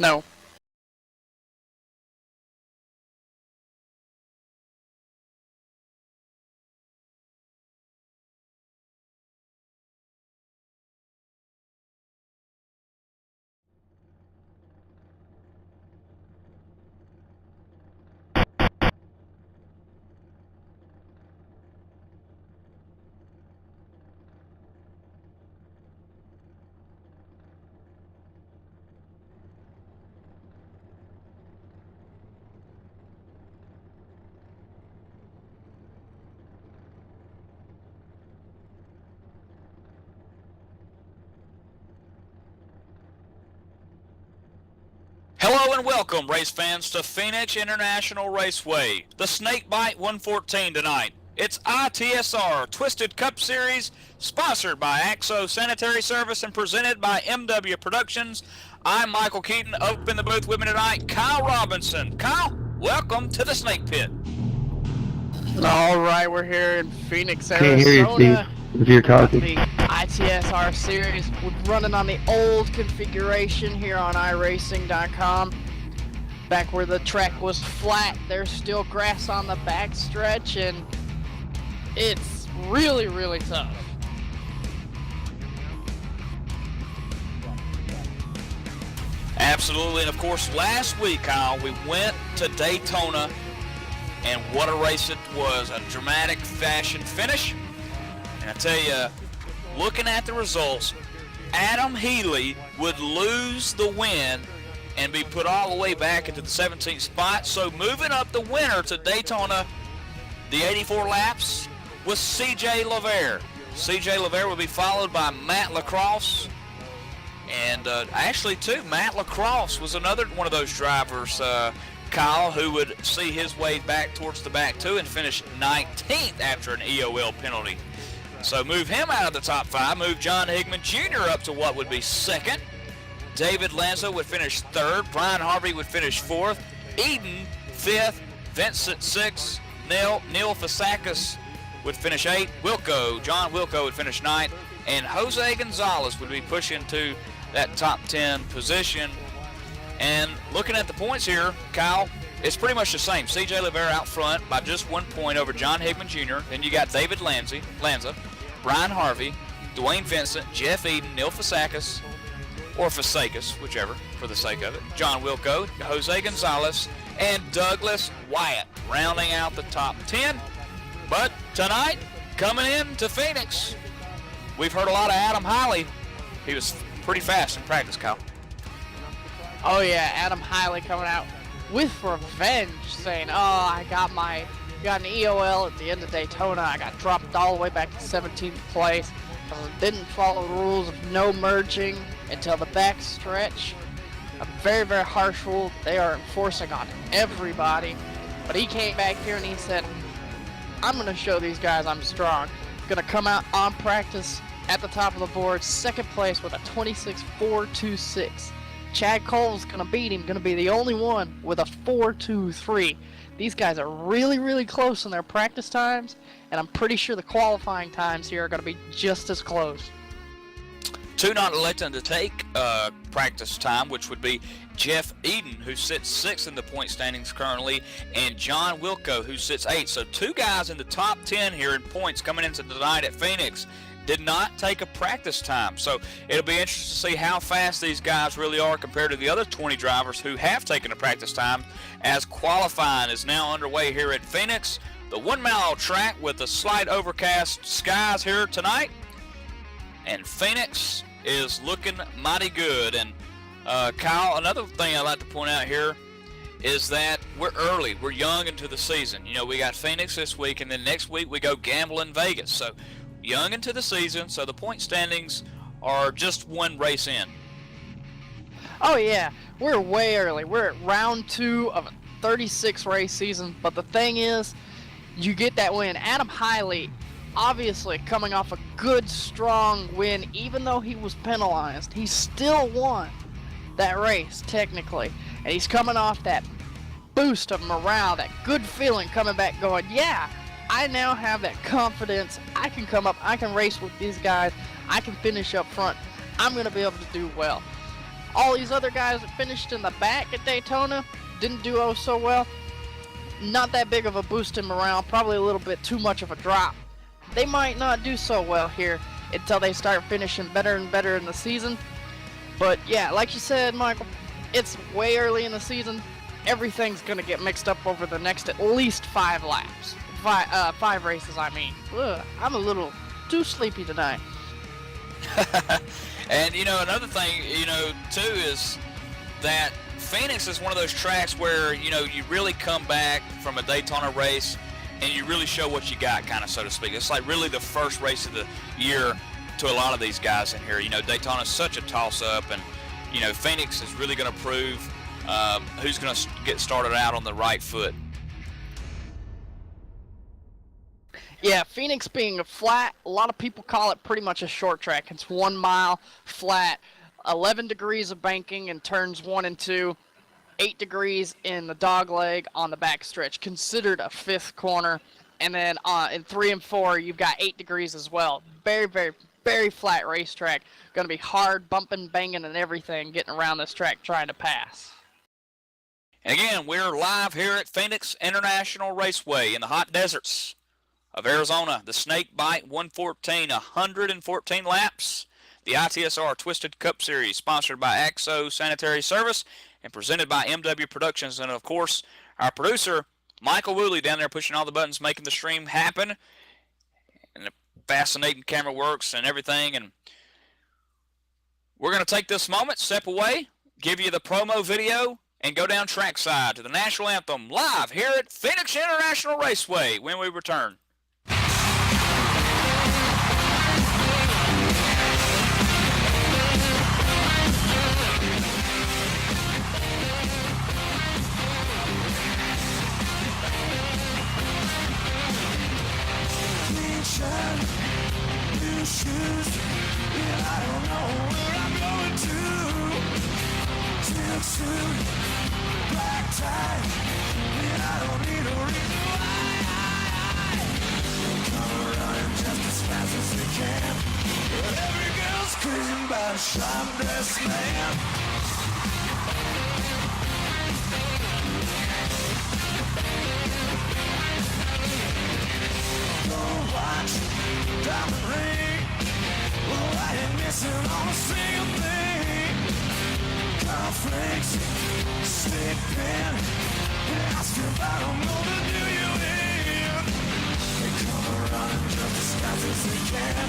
No. Hello and welcome, race fans, to Pheonix International Raceway. The Snakebite 114 tonight. It's ITSR Twisted Cup Series, sponsored by AXO Sanitary Service and presented by MW Productions. I'm Michael Keaton. Up in the booth with me tonight, Kyle Robinson. Kyle, welcome to the Snake Pit. All right, we're here in Phoenix, Can't hear you, Arizona. Steve, if you're talking. The ITSR series. We're running on the old configuration here on iRacing.com. Back where the track was flat, there's still grass on the back stretch, and it's really, really tough. Absolutely, and of course, last week, Kyle, we went to Daytona, and what a race it was. A dramatic fashion finish. And I tell you, looking at the results, Adam Healy would lose the win and be put all the way back into the 17th spot. So moving up the winner to Daytona, the 84 laps, was C.J. LaVere. C.J. LaVere will be followed by Matt Lacrosse. And actually, too, Matt Lacrosse was another one of those drivers, Kyle, who would see his way back towards the back, too, and finish 19th after an EOL penalty. So move him out of the top five, move John Higman Jr. up to what would be second. David Lanza would finish third. Brian Harvey would finish fourth. Eden, fifth. Vincent, sixth. Neil Fasakis would finish eighth. John Wilco would finish ninth. And Jose Gonzalez would be pushing to that top 10 position. And looking at the points here, Kyle, it's pretty much the same. C.J. LaVere out front by just 1 point over John Higman Jr. Then you got David Lanza, Brian Harvey, Dwayne Vincent, Jeff Eden, Neil Fasakis, or Fasakis, whichever, for the sake of it, John Wilco, Jose Gonzalez, and Douglas Wyatt, rounding out the top 10. But tonight, coming in to Phoenix, we've heard a lot of Adam Hiley. He was pretty fast in practice, Kyle. Oh yeah, Adam Hiley coming out with revenge, saying, "Oh, I got an EOL at the end of Daytona. I got dropped all the way back to 17th place. Didn't follow the rules of no merging until the back stretch. A very, very harsh rule they are enforcing on everybody." But he came back here and he said, "I'm going to show these guys I'm strong. Going to come out on practice at the top of the board, second place with a 26.426. Chad Cole's going to beat him, going to be the only one with a 4.23. These guys are really, really close in their practice times, and I'm pretty sure the qualifying times here are going to be just as close." Two not electing to take practice time, which would be Jeff Eden, who sits sixth in the point standings currently, and John Wilco, who sits eighth. So two guys in the top 10 here in points coming into tonight at Phoenix did not take a practice time. So it'll be interesting to see how fast these guys really are compared to the other 20 drivers who have taken a practice time, as qualifying is now underway here at Phoenix, the 1 mile track with the slight overcast skies here tonight. And Phoenix is looking mighty good. And Kyle, another thing I'd like to point out here is that we're early. We're young into the season. You know, we got Phoenix this week, and then next week we go gamble in Vegas. So young into the season, so the point standings are just one race in. Oh yeah, we're way early. We're at round 2 of a 36 race season, but the thing is, you get that win. Adam Hiley, obviously coming off a good, strong win, even though he was penalized, he still won that race technically, and he's coming off that boost of morale, that good feeling coming back going, yeah, I now have that confidence. I can come up, I can race with these guys, I can finish up front, I'm going to be able to do well. All these other guys that finished in the back at Daytona didn't do oh so well. Not that big of a boost in morale, probably a little bit too much of a drop. They might not do so well here until they start finishing better and better in the season. But yeah, like you said, Michael, it's way early in the season. Everything's going to get mixed up over the next at least 5 laps. 5 races, I mean. Ugh, I'm a little too sleepy tonight. And, another thing, too, is that Phoenix is one of those tracks where, you really come back from a Daytona race and you really show what you got, kind of, so to speak. It's like really the first race of the year to a lot of these guys in here. Daytona's such a toss-up, and, Phoenix is really going to prove who's going to get started out on the right foot. Yeah, Phoenix being a flat, a lot of people call it pretty much a short track. It's 1 mile flat, 11 degrees of banking in turns 1 and 2, 8 degrees in the dog leg on the back stretch, considered a 5th corner. And then in 3 and 4, you've got 8 degrees as well. Very, very, very flat racetrack. Going to be hard bumping, banging, and everything getting around this track trying to pass. And again, we're live here at Phoenix International Raceway in the hot deserts of Arizona. The Snake Bite 114, 114 laps. The ITSR Twisted Cup Series, sponsored by AXO Sanitary Service and presented by MW Productions. And, of course, our producer, Michael Woolley, down there pushing all the buttons, making the stream happen. And the fascinating camera works and everything. And we're going to take this moment, step away, give you the promo video, and go down trackside to the National Anthem live here at Phoenix International Raceway when we return. New shoes, yeah, I don't know where I'm going to. Tan suit, black tie, yeah, I don't need a reason why. Come running just as fast as they can. Every girl's crazy about a sharp-dressed man. Watch, diamond ring. Well, I ain't missing on a single thing. Cornflakes, stick pin. Ask if I don't know to do you in. They come running just as fast as they can.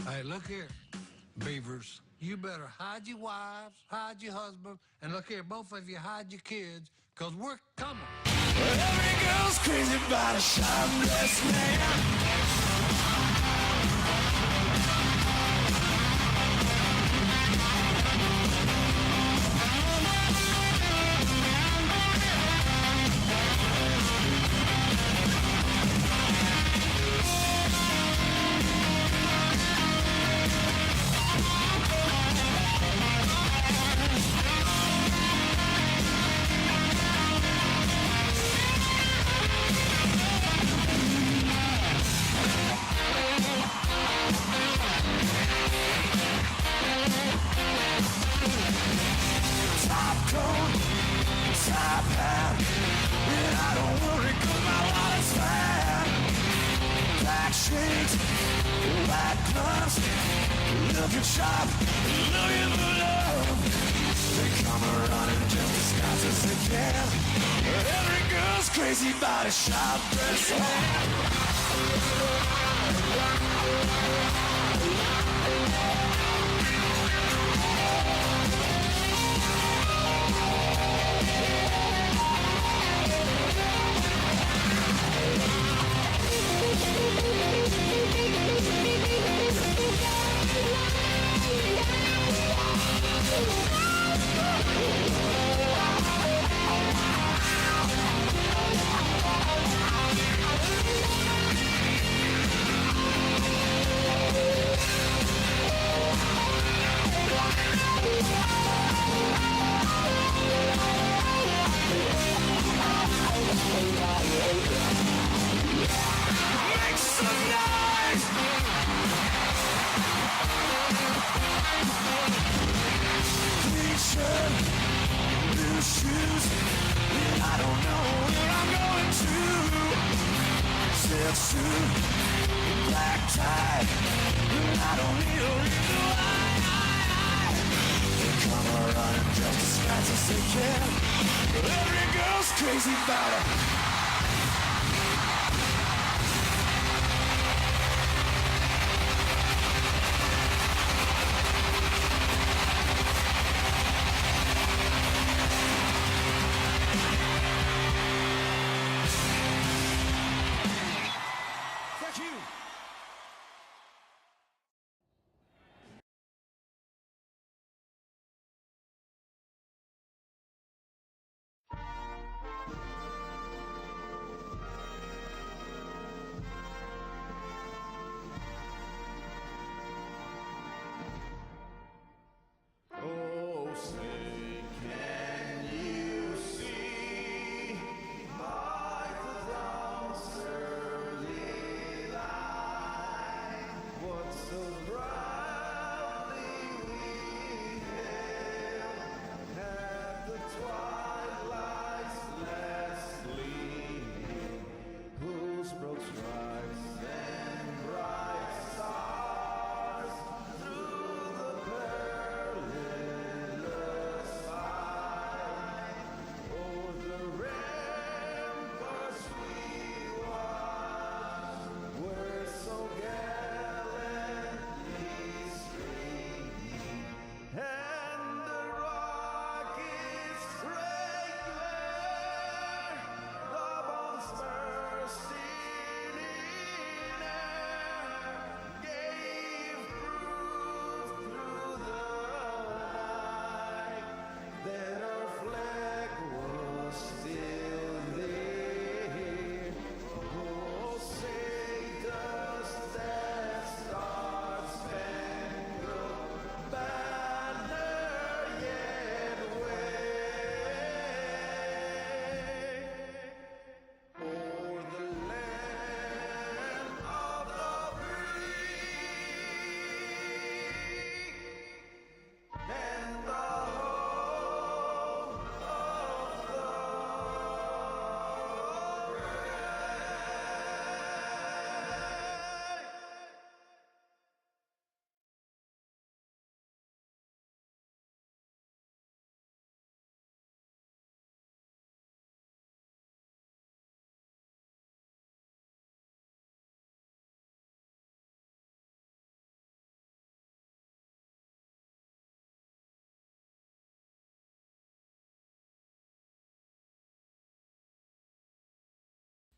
Hey, look here, beavers. You better hide your wives, hide your husband, and look here, both of you hide your kids, because we're coming. Every girl's crazy about a sharp-dressed man. Looking sharp, looking for love. They come running just as fast as they can. Every girl's crazy about a sharp dress man. time. And I don't need a reason why. They come running just as fast as they can. Every girl's crazy about it.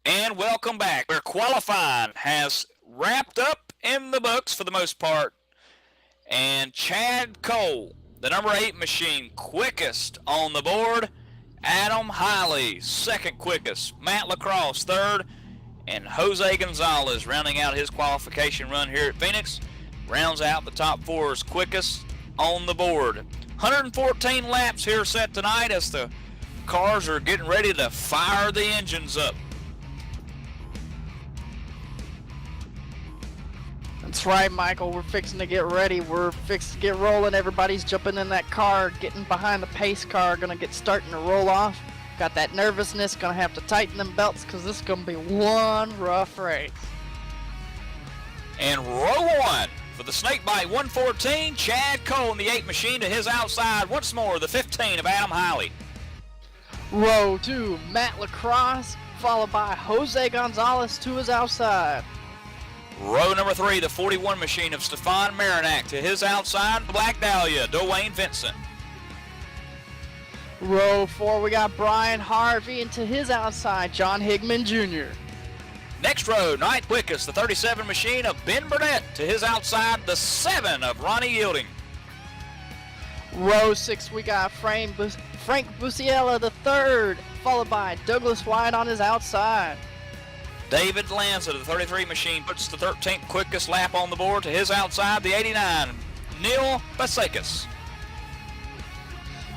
And welcome back. Where qualifying has wrapped up in the books for the most part. And Chad Cole, the number 8 machine, quickest on the board. Adam Hiley, second quickest. Matt Lacrosse, third. And Jose Gonzalez, rounding out his qualification run here at Phoenix, rounds out the top 4's quickest on the board. 114 laps here set tonight as the cars are getting ready to fire the engines up. That's right, Michael. We're fixing to get ready. We're fixing to get rolling. Everybody's jumping in that car, getting behind the pace car, gonna get starting to roll off. Got that nervousness, gonna have to tighten them belts because this is gonna be one rough race. And row 1 for the Snakebite 114, Chad Cole in the 8 machine to his outside. Once more, the 15 of Adam Hiley. Row 2, Matt Lacrosse, followed by Jose Gonzalez to his outside. Row number 3, the 41 machine of Stefan Marinac to his outside. Black Dahlia, Dwayne Vincent. Row 4, we got Brian Harvey, and to his outside, John Higman Jr. Next row, ninth quickest, the 37 machine of Ben Burnett to his outside, the 7 of Ronnie Yielding. Row 6, we got Frank Busiella III, followed by Douglas White on his outside. David Lanza, the 33 machine, puts the 13th quickest lap on the board to his outside, the 89, Neil Basekis.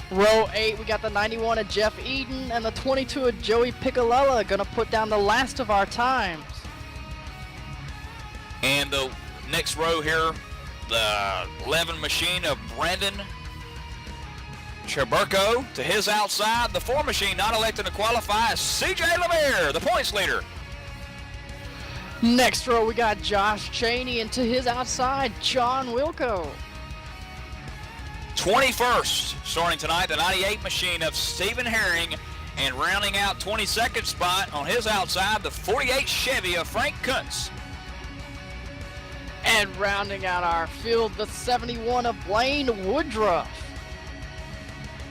Row 8, we got the 91 of Jeff Eden and the 22 of Joey Piccolella, gonna put down the last of our times. And the next row here, the 11 machine of Brandon Cheburko to his outside. The 4 machine not elected to qualify is CJ Lemire, the points leader. Next row, we got Josh Cheney, and to his outside, John Wilco. 21st, starting tonight, the 98 machine of Stephen Herring, and rounding out 22nd spot on his outside, the 48 Chevy of Frank Kuntz. And rounding out our field, the 71 of Blaine Woodruff.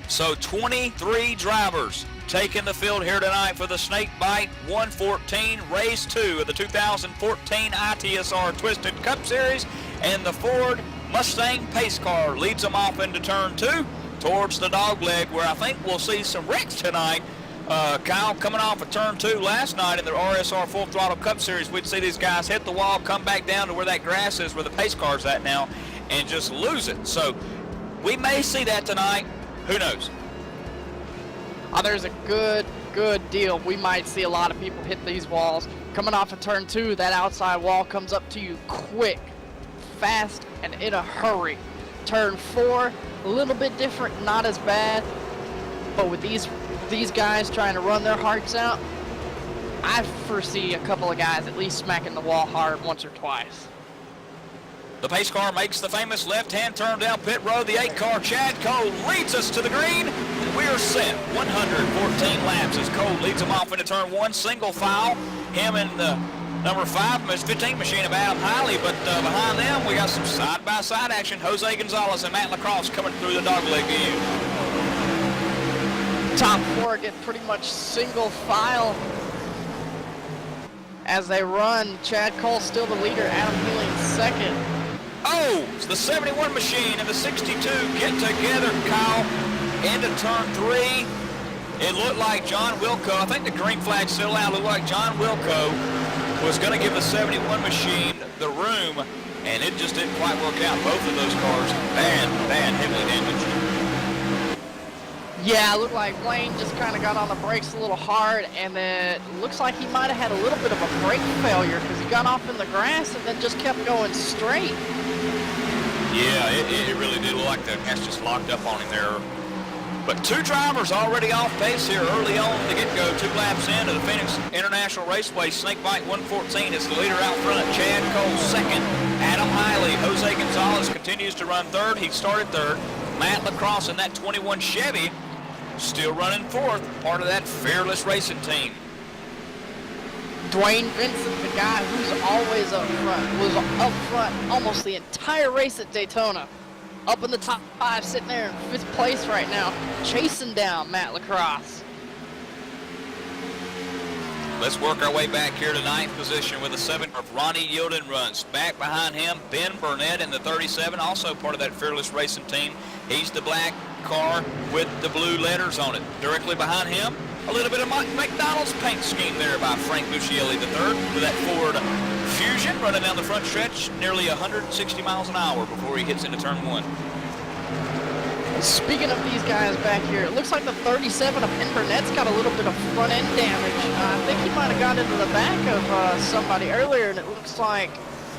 So 23 drivers taking the field here tonight for the Snakebite 114 Race 2 of the 2014 ITSR Twisted Cup Series, and the Ford Mustang pace car leads them off into turn 2 towards the dogleg, where I think we'll see some wrecks tonight. Kyle, coming off of turn 2 last night in the RSR Full Throttle Cup Series, we'd see these guys hit the wall, come back down to where that grass is, where the pace car's at now, and just lose it. So we may see that tonight. Who knows? Oh, there's a good deal. We might see a lot of people hit these walls. Coming off of turn 2, that outside wall comes up to you quick, fast, and in a hurry. Turn 4, a little bit different, not as bad, but with these guys trying to run their hearts out, I foresee a couple of guys at least smacking the wall hard once or twice. The pace car makes the famous left-hand turn down pit road. The 8 car, Chad Cole, leads us to the green. And we are set. 114 laps as Cole leads them off into turn 1, single file. Him and the number 5, 15 machine of Adam Hiley. But behind them, we got some side-by-side action. Jose Gonzalez and Matt Lacrosse coming through the dogleg view. Top 4 get pretty much single file as they run. Chad Cole still the leader, Adam Healy in second. Oh, it's the 71 machine and the 62 get together, Kyle, into turn 3. It looked like John Wilco, I think the green flag still out, looked like John Wilco was going to give the 71 machine the room, and it just didn't quite work out. Both of those cars, bad, heavily damaged. Yeah, it looked like Blaine just kind of got on the brakes a little hard, and then it looks like he might have had a little bit of a brake failure because he got off in the grass and then just kept going straight. Yeah, it really did look like the gas just locked up on him there. But 2 drivers already off pace here early on to get go. 2 laps into the Phoenix International Raceway. Snakebite 114 is the leader out front. Chad Cole second. Adam Hiley. Jose Gonzalez continues to run third. He started third. Matt Lacrosse in that 21 Chevy still running fourth, part of that Fearless Racing team. Dwayne Vincent, the guy who's always up front, was up front almost the entire race at Daytona. Up in the top 5, sitting there in 5th place right now, chasing down Matt Lacrosse. Let's work our way back here to 9th position with the 7 of Ronnie Yilden runs. Back behind him, Ben Burnett in the 37, also part of that Fearless Racing team. He's the black car with the blue letters on it. Directly behind him, a little bit of Mike McDonald's paint scheme there by Frank Buscielli III with that Ford Fusion running down the front stretch nearly 160 miles an hour before he hits into turn 1. Speaking of these guys back here, it looks like the 37 of Ben Burnett's got a little bit of front end damage. I think he might have got into the back of somebody earlier, and it looks like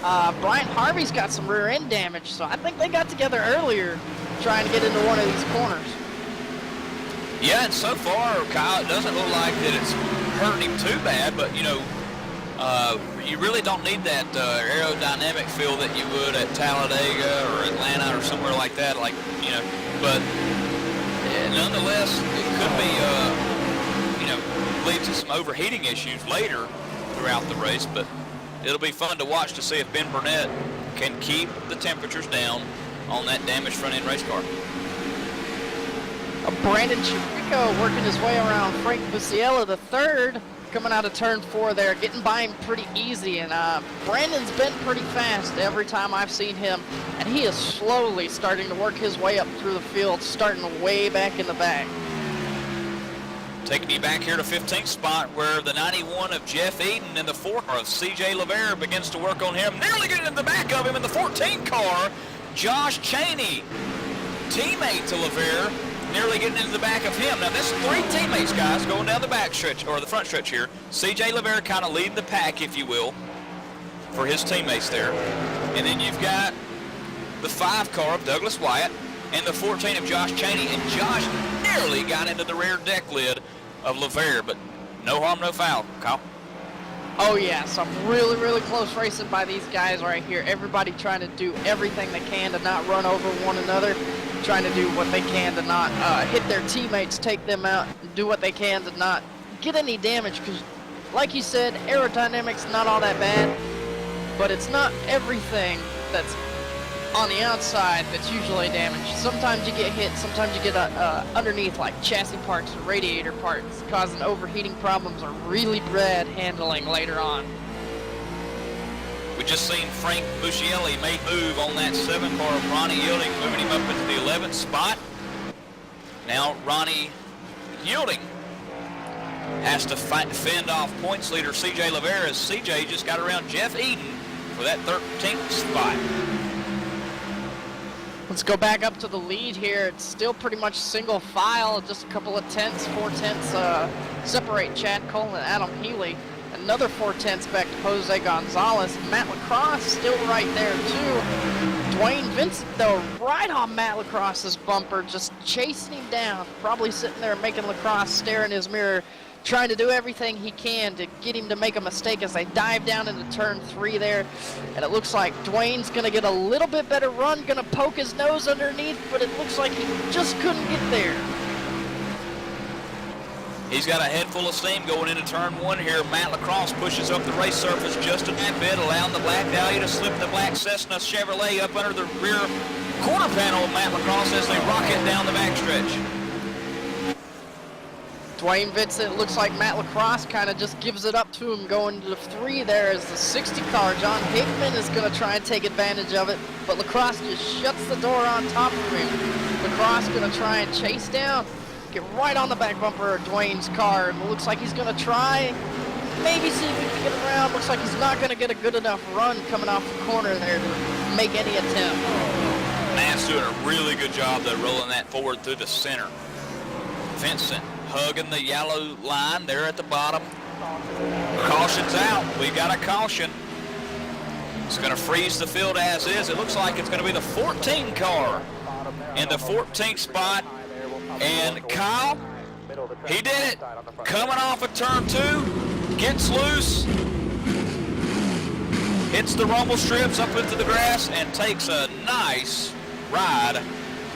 Brian Harvey's got some rear end damage. So I think they got together earlier trying to get into one of these corners. Yeah, and so far, Kyle, it doesn't look like that it's hurting him too bad, but, you know, you really don't need that aerodynamic feel that you would at Talladega or Atlanta or somewhere like that, like, you know, but nonetheless, it could be, you know, lead to some overheating issues later throughout the race, but it'll be fun to watch to see if Ben Burnett can keep the temperatures down on that damaged front-end race car. Brandon Chirico working his way around Frank Buscielli the third, coming out of turn 4 there, getting by him pretty easy, and Brandon's been pretty fast every time I've seen him, and he is slowly starting to work his way up through the field, starting way back in the back. Taking you back here to 15th spot where the 91 of Jeff Eden and the 4 car of CJ LeVere begins to work on him, nearly getting in the back of him in the 14 car, Josh Cheney, teammate to LeVere, nearly getting into the back of him. Now, this is 3 teammates, guys, going down the back stretch, or the front stretch here. CJ LeVere kind of leading the pack, if you will, for his teammates there. And then you've got the 5 car of Douglas Wyatt and the 14 of Josh Cheney. And Josh nearly got into the rear deck lid of LeVere, but no harm, no foul, Kyle. Oh yeah, some really, really close racing by these guys right here. Everybody trying to do everything they can to not run over one another, trying to do what they can to not hit their teammates, take them out, and do what they can to not get any damage, because like you said, aerodynamics not all that bad, but it's not everything that's on the outside that's usually damaged. Sometimes you get hit, sometimes you get underneath, like chassis parts or radiator parts, causing overheating problems or really bad handling later on. We just seen Frank Buscielli made move on that 7 car of Ronnie Yielding, moving him up into the 11th spot. Now Ronnie Yielding has to fend off points leader CJ Lavera, as CJ just got around Jeff Eden for that 13th spot. Let's go back up to the lead here. It's still pretty much single file, just a couple of tenths, 4 tenths separate Chad Cole and Adam Healy. Another 4 tenths back to Jose Gonzalez. Matt Lacrosse still right there too. Dwayne Vincent though, right on Matt Lacrosse's bumper, just chasing him down. Probably sitting there making Lacrosse stare in his mirror, trying to do everything he can to get him to make a mistake as they dive down into turn 3 there. And it looks like Dwayne's gonna get a little bit better run, gonna poke his nose underneath, but it looks like he just couldn't get there. He's got a head full of steam going into turn 1 here. Matt Lacrosse pushes up the race surface just a tad bit, allowing the Black Dahlia to slip the black Cessna Chevrolet up under the rear quarter panel of Matt Lacrosse as they rocket down the backstretch. Dwayne Vincent, looks like Matt Lacrosse kind of just gives it up to him going to the 3 there as the 60 car. John Hickman is going to try and take advantage of it, but Lacrosse just shuts the door on top of him. Lacrosse going to try and chase down, get right on the back bumper of Dwayne's car. And it looks like he's going to try, maybe see if he can get around. Looks like he's not going to get a good enough run coming off the corner there to make any attempt. Matt's doing a really good job though, rolling that forward through the center. Vincent hugging the yellow line there at the bottom. Caution's out. We got a caution. It's going to freeze the field as is. It looks like it's going to be the 14 car in the 14th spot. And Kyle, he did it. Coming off of turn 2, gets loose, hits the rumble strips up into the grass, and takes a nice ride,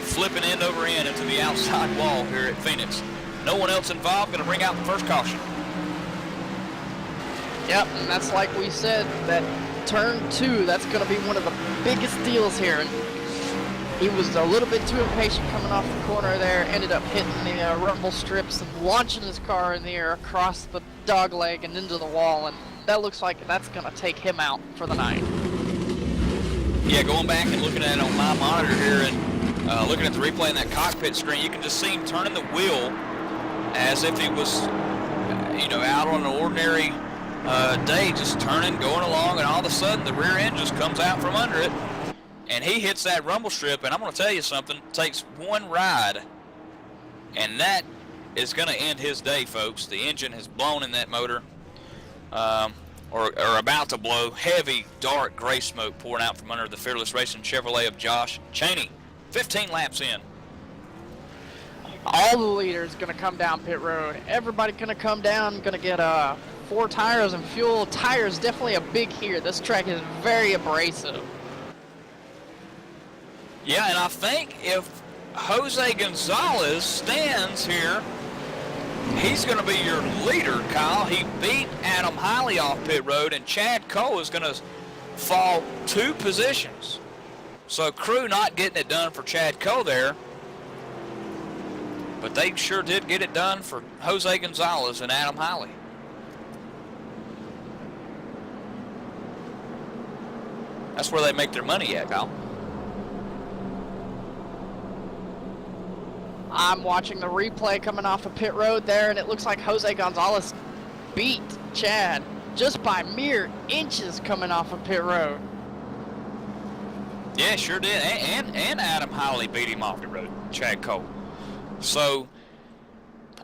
flipping end over end into the outside wall here at Phoenix. No one else involved, going to bring out the first caution. Yep, and that's like we said, that turn 2, that's going to be one of the biggest deals here. And he was a little bit too impatient coming off the corner there, ended up hitting the rumble strips and launching his car in the air across the dog leg and into the wall, and that looks like that's going to take him out for the night. Yeah, going back and looking at it on my monitor here and looking at the replay in that cockpit screen, you can just see him turning the wheel as if he was, out on an ordinary day, just turning, going along, and all of a sudden the rear end just comes out from under it, and he hits that rumble strip. And I'm going to tell you something, takes one ride, and that is going to end his day, folks. The engine has blown in that motor, or about to blow. Heavy, dark gray smoke pouring out from under the Fearless Racing Chevrolet of Josh Cheney. 15 laps in. All the leaders going to come down pit road. Everybody going to come down, going to get 4 tires and fuel. Tires definitely a big here. This track is very abrasive. Yeah, and I think if Jose Gonzalez stands here, he's going to be your leader, Kyle. He beat Adam Hiley off pit road, and Chad Cole is going to fall 2 positions. So crew not getting it done for Chad Cole there, but they sure did get it done for Jose Gonzalez and Adam Hiley. That's where they make their money at, Kyle. I'm watching the replay coming off of pit road there, and it looks like Jose Gonzalez beat Chad just by mere inches coming off of pit road. Yeah, sure did. And Adam Hiley beat him off the road, Chad Cole. So,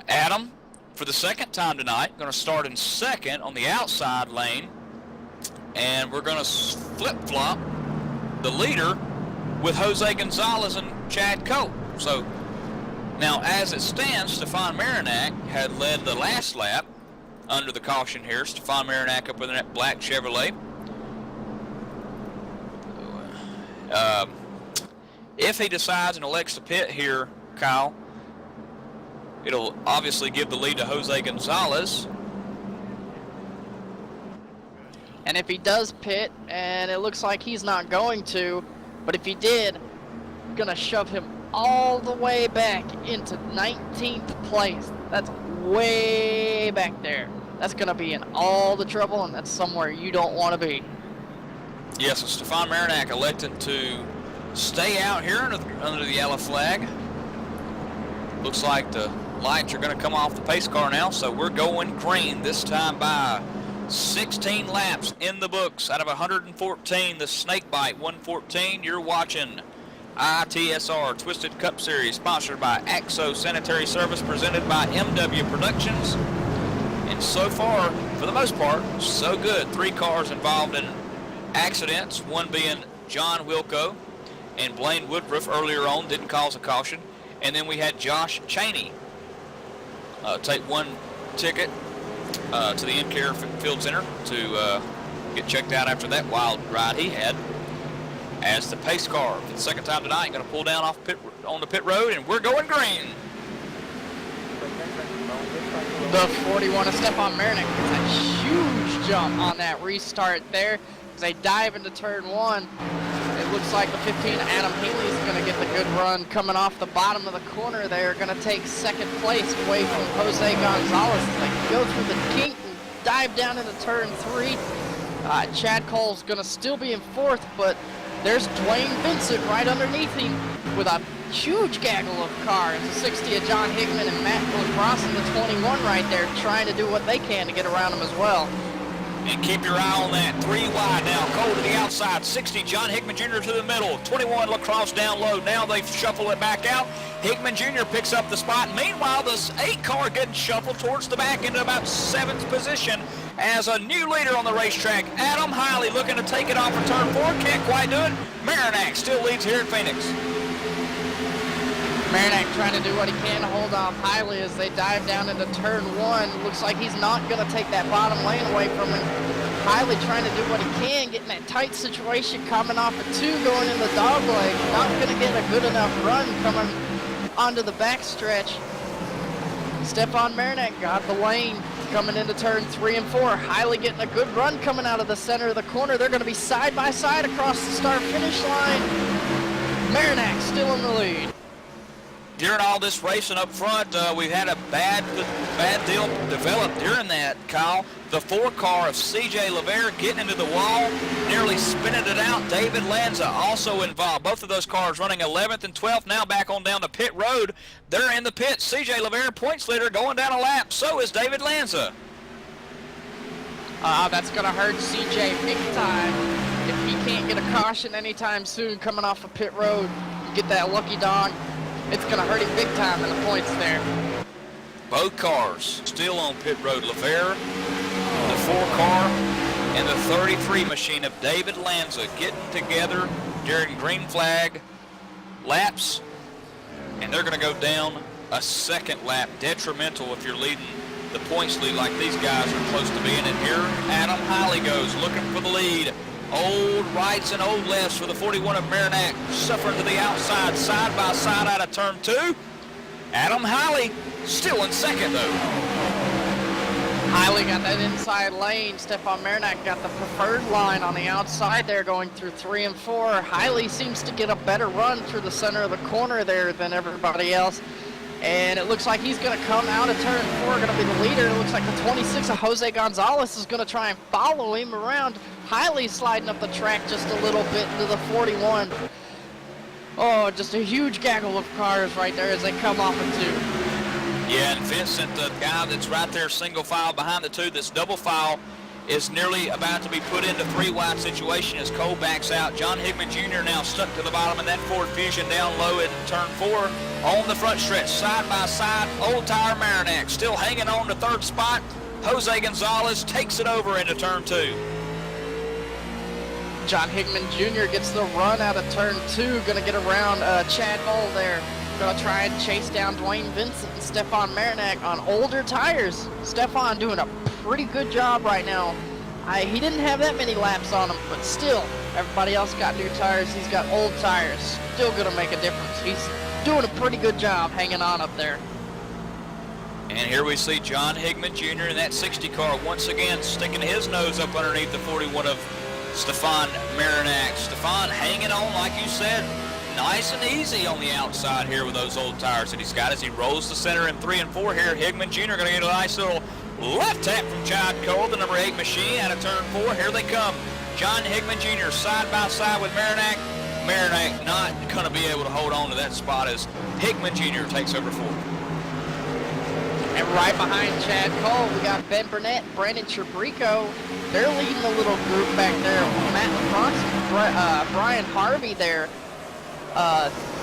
Adam, for the second time tonight, going to start in second on the outside lane. And we're going to flip-flop the leader with Jose Gonzalez and Chad Cole. So, now as it stands, Stefan Marinac had led the last lap under the caution here. Stefan Marinak up with that black Chevrolet. If he decides and elects to pit here, Kyle, it'll obviously give the lead to Jose Gonzalez. And if he does pit, and it looks like he's not going to, but if he did, gonna shove him all the way back into 19th place. That's way back there. That's gonna be in all the trouble, and that's somewhere you don't want to be. Yes, so Stefan Marinak elected to stay out here under the yellow flag. Looks like the lights are going to come off the pace car now, so we're going green this time by 16 laps in the books out of 114. The snake bite 114. You're watching ITSR Twisted Cup Series, sponsored by AXO Sanitary Service, presented by MW Productions. And so far, for the most part, so good. 3 cars involved in accidents, one being John Wilco and Blaine Woodruff earlier on, didn't cause a caution. And then we had Josh Cheney take one ticket to the in-care field center to get checked out after that wild ride he had. As the pace car for the second time tonight, going to pull down on the pit road, and we're going green. The 41 of Stefan Marinak gets a huge jump on that restart there as they dive into turn 1. It looks like the 15 Adam Healy is going to get the good run coming off the bottom of the corner. They're going to take second place away from Jose Gonzalez as they go through the kink and dive down into turn 3. Chad Cole's going to still be in 4th, but there's Dwayne Vincent right underneath him with a huge gaggle of cars. The 60 of John Hickman and Matt Lacrosse in the 21 right there trying to do what they can to get around him as well. And keep your eye on that. 3 wide now. Cole to the outside. 60, John Hickman Jr. to the middle. 21, Lacrosse down low. Now they shuffle it back out. Hickman Jr. picks up the spot. Meanwhile, this 8 car getting shuffled towards the back into about 7th position as a new leader on the racetrack. Adam Hiley looking to take it off for turn 4. Can't quite do it. Marinak still leads here at Phoenix. Marinak trying to do what he can to hold off Hiley as they dive down into turn 1. Looks like he's not going to take that bottom lane away from him. Hiley trying to do what he can, getting that tight situation coming off of 2 going in the dog leg. Not going to get a good enough run coming onto the backstretch. Stefan Marinak got the lane coming into turn 3 and 4. Hiley getting a good run coming out of the center of the corner. They're going to be side by side across the start-finish line. Marinak still in the lead. During all this racing up front, we've had a bad deal develop during that, Kyle. The 4 car of C.J. LeVere getting into the wall, nearly spinning it out. David Lanza also involved. Both of those cars running 11th and 12th, now back on down the pit road. They're in the pit. C.J. LeVere, points leader, going down a lap. So is David Lanza. That's going to hurt C.J. big time. If he can't get a caution anytime soon coming off of pit road, get that lucky dog. It's going to hurt him big time in the points there. Both cars still on pit road. LeVere, the 4 car, and the 33 machine of David Lanza getting together during green flag laps. And they're going to go down a second lap. Detrimental if you're leading the points lead like these guys are close to being in here. Adam Hiley goes looking for the lead. Old rights and old lefts for the 41 of Marinak, suffering to the outside, side by side out of turn 2. Adam Hiley still in second, though. Hiley got that inside lane. Stefan Marinak got the preferred line on the outside there going through 3 and 4. Hiley seems to get a better run through the center of the corner there than everybody else. And it looks like he's going to come out of turn 4, going to be the leader. It looks like the 26 of Jose Gonzalez is going to try and follow him around. Hiley sliding up the track just a little bit into the 41. Oh, just a huge gaggle of cars right there as they come off of 2. Yeah, and Vincent, the guy that's right there single file behind the 2, this double file, is nearly about to be put into 3 wide situation as Cole backs out. John Hickman Jr. now stuck to the bottom in that Ford Fusion down low in turn 4 on the front stretch, side by side. Old Tire Marinak still hanging on to 3rd spot. Jose Gonzalez takes it over into turn 2. John Hickman Jr. gets the run out of turn 2, going to get around Chad Bull there. Gonna try and chase down Dwayne Vincent and Stefan Marinak on older tires. Stefan doing a pretty good job right now. He didn't have that many laps on him, but still, everybody else got new tires. He's got old tires. Still gonna make a difference. He's doing a pretty good job hanging on up there. And here we see John Higman Jr. in that 60 car once again sticking his nose up underneath the 41 of Stefan Marinak. Stefan hanging on, like you said, nice and easy on the outside here with those old tires that he's got as he rolls the center in 3 and 4 here. Higman Jr. going to get a nice little left tap from Chad Cole, the number 8 machine, out of turn 4. Here they come. John Higman Jr. side by side with Marinak. Marinak not going to be able to hold on to that spot as Higman Jr. takes over 4. And right behind Chad Cole, we got Ben Burnett, Brandon Chabrico. They're leading the little group back there. Matt LaFrance, Brian Harvey there.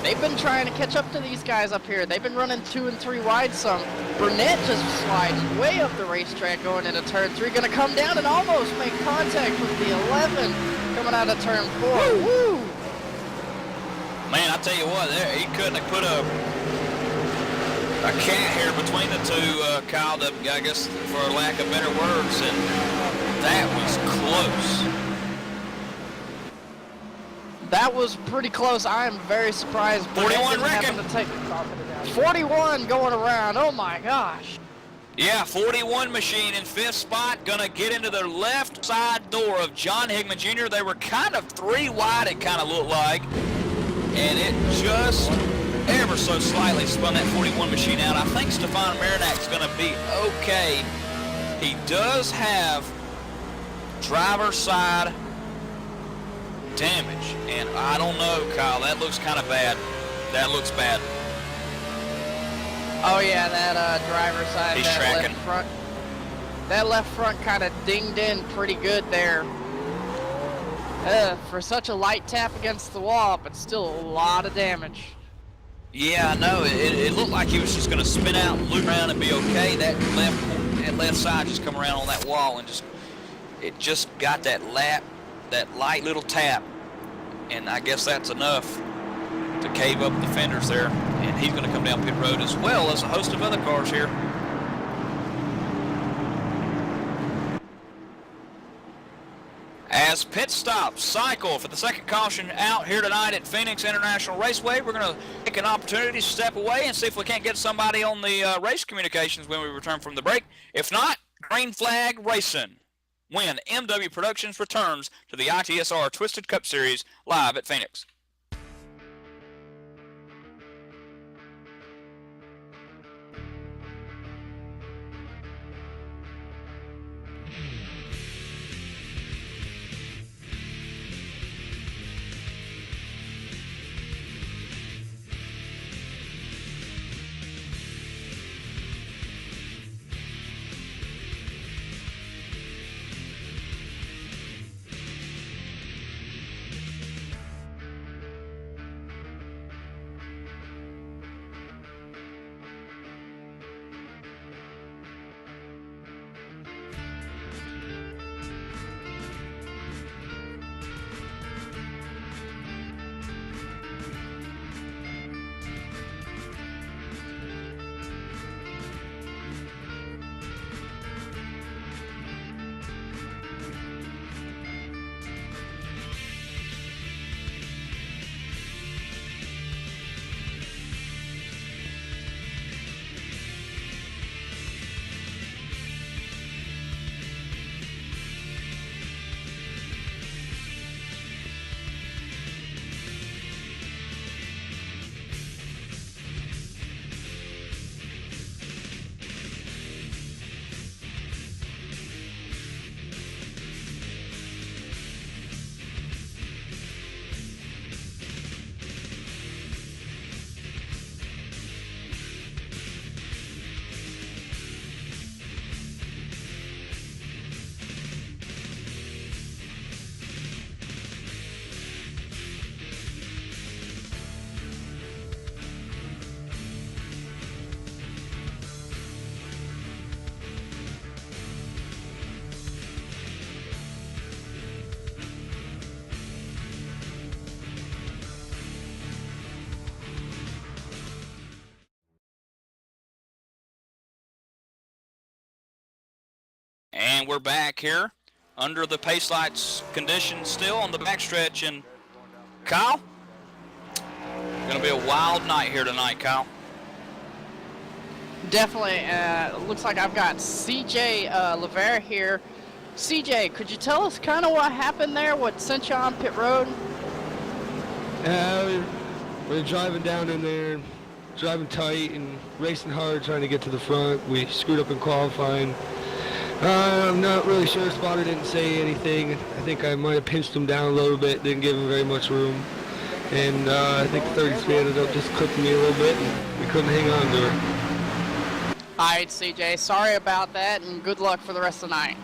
They've been trying to catch up to these guys up here. They've been running 2 and 3 wide some. Burnett just sliding way up the racetrack going into turn 3. Going to come down and almost make contact with the 11 coming out of turn 4. Woo! Man, I tell you what, he couldn't have put a cat here between the two, Kyle, I guess for lack of better words, and that was close. That was pretty close. I am very surprised. 41 wrecking. 41 going around. Oh my gosh. Yeah, 41 machine in 5th spot. Gonna get into the left side door of John Higman Jr. They were kind of 3 wide, it kind of looked like. And it just ever so slightly spun that 41 machine out. I think Stefan Marinak's gonna be okay. He does have driver's side damage, and I don't know, Kyle, that looks kind of bad. That looks bad. Oh yeah, that driver's side, He's that tracking. left front. That left front kind of dinged in pretty good there. For such a light tap against the wall, but still a lot of damage. Yeah, I know. It looked like he was just going to spin out and loop around and be okay. That left side just come around on that wall and it just got that light little tap, and I guess that's enough to cave up the fenders there. And he's going to come down pit road as well as a host of other cars here. As pit stops cycle for the second caution out here tonight at Pheonix International Raceway, we're going to take an opportunity to step away and see if we can't get somebody on the race communications when we return from the break. If not, green flag racing. When MW Productions returns to the ITSR Twisted Cup Series live at Pheonix. And we're back here under the pace lights conditions still on the backstretch. And Kyle, going to be a wild night here tonight, Kyle. Definitely. Looks like I've got CJ LeVere here. CJ, could you tell us kind of what happened there? What sent you on pit road? We're driving down in there, driving tight and racing hard, trying to get to the front. We screwed up in qualifying. I'm not really sure. Spotter didn't say anything. I think I might have pinched him down a little bit, didn't give him very much room. And I think the 33 ended up just clipping me a little bit, and we couldn't hang on to her. All right, CJ, sorry about that, and good luck for the rest of the night.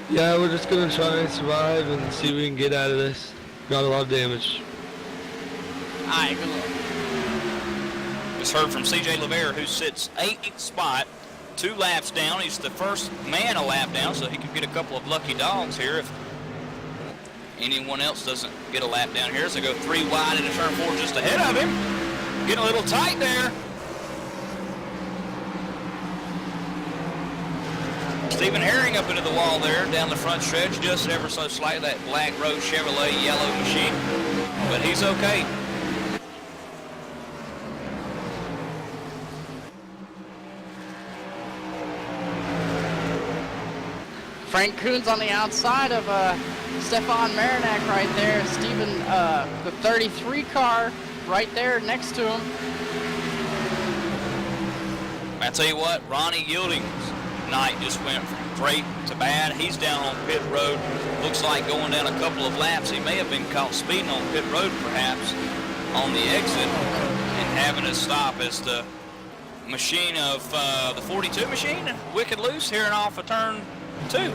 Yeah, we're just going to try and survive and see what we can get out of this. Got a lot of damage. All right, good luck. Just heard from CJ LeVere, who sits 8th spot, 2 laps down. He's the first man a lap down, so he could get a couple of lucky dogs here if anyone else doesn't get a lap down here. So go 3 wide into turn 4 just ahead of him. Getting a little tight there. Stephen Herring up into the wall there down the front stretch, just ever so slightly. That black Rose Chevrolet yellow machine, but he's okay. Frank Coons on the outside of Stefan Marinac right there. Steven, the 33 car right there next to him. I tell you what, Ronnie Yielding's night just went from great to bad. He's down on pit road. Looks like going down a couple of laps. He may have been caught speeding on pit road perhaps on the exit and having to stop as the machine of the 42 machine, wicked loose, here and off of turn 2.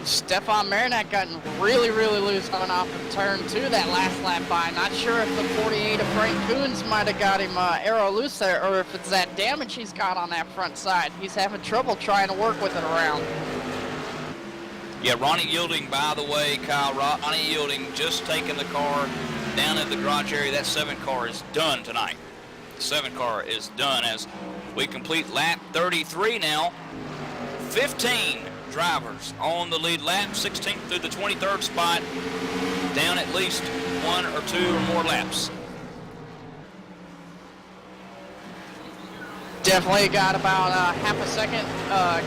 Stefan Marinac gotten really loose going off of turn 2 that last lap by. Not sure if the 48 of Frank Coons might have got him arrow loose there, or if it's that damage he's got on that front side. He's having trouble trying to work with it around. Yeah, Ronnie Yielding, by the way, Kyle, Ronnie Yielding just taking the car down at the garage area. That 7 car is done tonight. The 7 car is done as we complete lap 33 now. 15 drivers on the lead lap, 16th through the 23rd spot, down at least 1 or 2 or more laps. Definitely got about half a second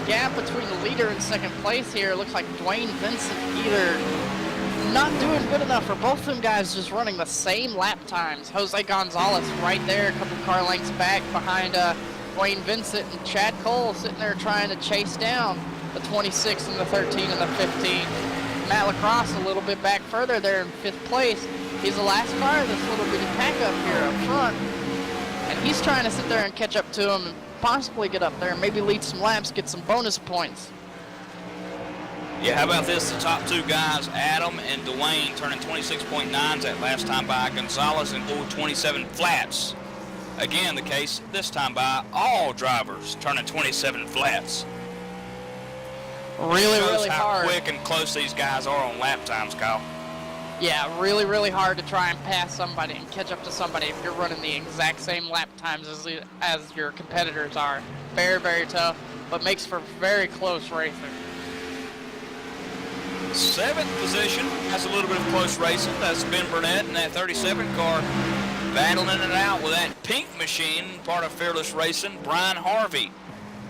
gap between the leader and second place here. Looks like Dwayne Vincent either not doing good enough, or both of them guys just running the same lap times. Jose Gonzalez right there, a couple car lengths back behind Dwayne Vincent, and Chad Cole sitting there trying to chase down the 26 and the 13 and the 15. Matt Lacrosse a little bit back further there in 5th place. He's the last car of this little bitty pack up here up front. And he's trying to sit there and catch up to him and possibly get up there and maybe lead some laps, get some bonus points. Yeah, how about this? The top 2 guys, Adam and Dwayne, turning 26.9s that last time by. Gonzalez and 27 flats. Again, the case this time by all drivers turning 27 flats. Really how hard. Quick and close these guys are on lap times, Kyle. Yeah, really hard to try and pass somebody and catch up to somebody if you're running the exact same lap times as your competitors are. Very tough, but makes for very close racing. 7th position has a little bit of close racing. That's Ben Burnett in that 37 car battling it out with that pink machine, part of Fearless Racing. Brian Harvey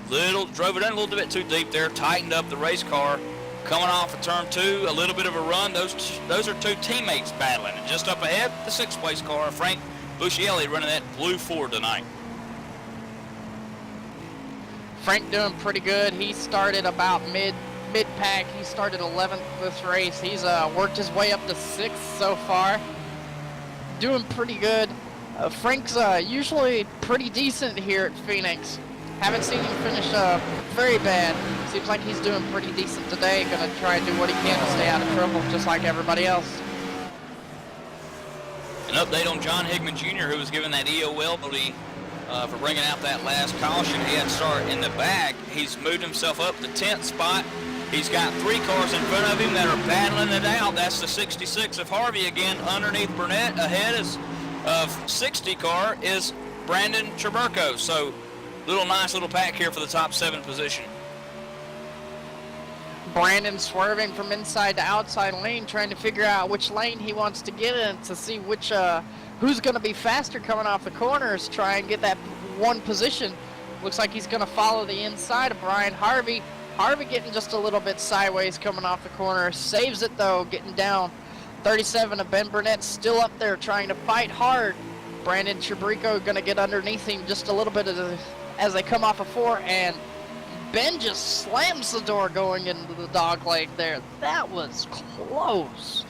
drove it in a little bit too deep there, tightened up the race car. Coming off of turn 2, a little bit of a run. Those are 2 teammates battling. And just up ahead, the 6th place car, Frank Buscielli, running that blue Ford tonight. Frank doing pretty good. He started about mid-pack. He started 11th this race. He's worked his way up to 6th so far. Doing pretty good. Frank's usually pretty decent here at Pheonix. Haven't seen him finish very bad. Seems like he's doing pretty decent today. Gonna try and do what he can to stay out of trouble, just like everybody else. An update on John Higman Jr., who was given that EOL penalty for bringing out that last caution. He had to start in the back. He's moved himself up to 10th spot. He's got 3 cars in front of him that are battling it out. That's the 66 of Harvey again underneath Burnett. Ahead of 60 car is Brandon Chaburko. So nice little pack here for the top 7 position. Brandon swerving from inside to outside lane, trying to figure out which lane he wants to get in to see which who's going to be faster coming off the corners, try and get that one position. Looks like he's going to follow the inside of Brian Harvey. Harvey getting just a little bit sideways coming off the corner. Saves it though, getting down. 37 of Ben Burnett still up there trying to fight hard. Brandon Chabrico going to get underneath him just a little bit as they come off of 4, and Ben just slams the door going into the dog leg there. That was close.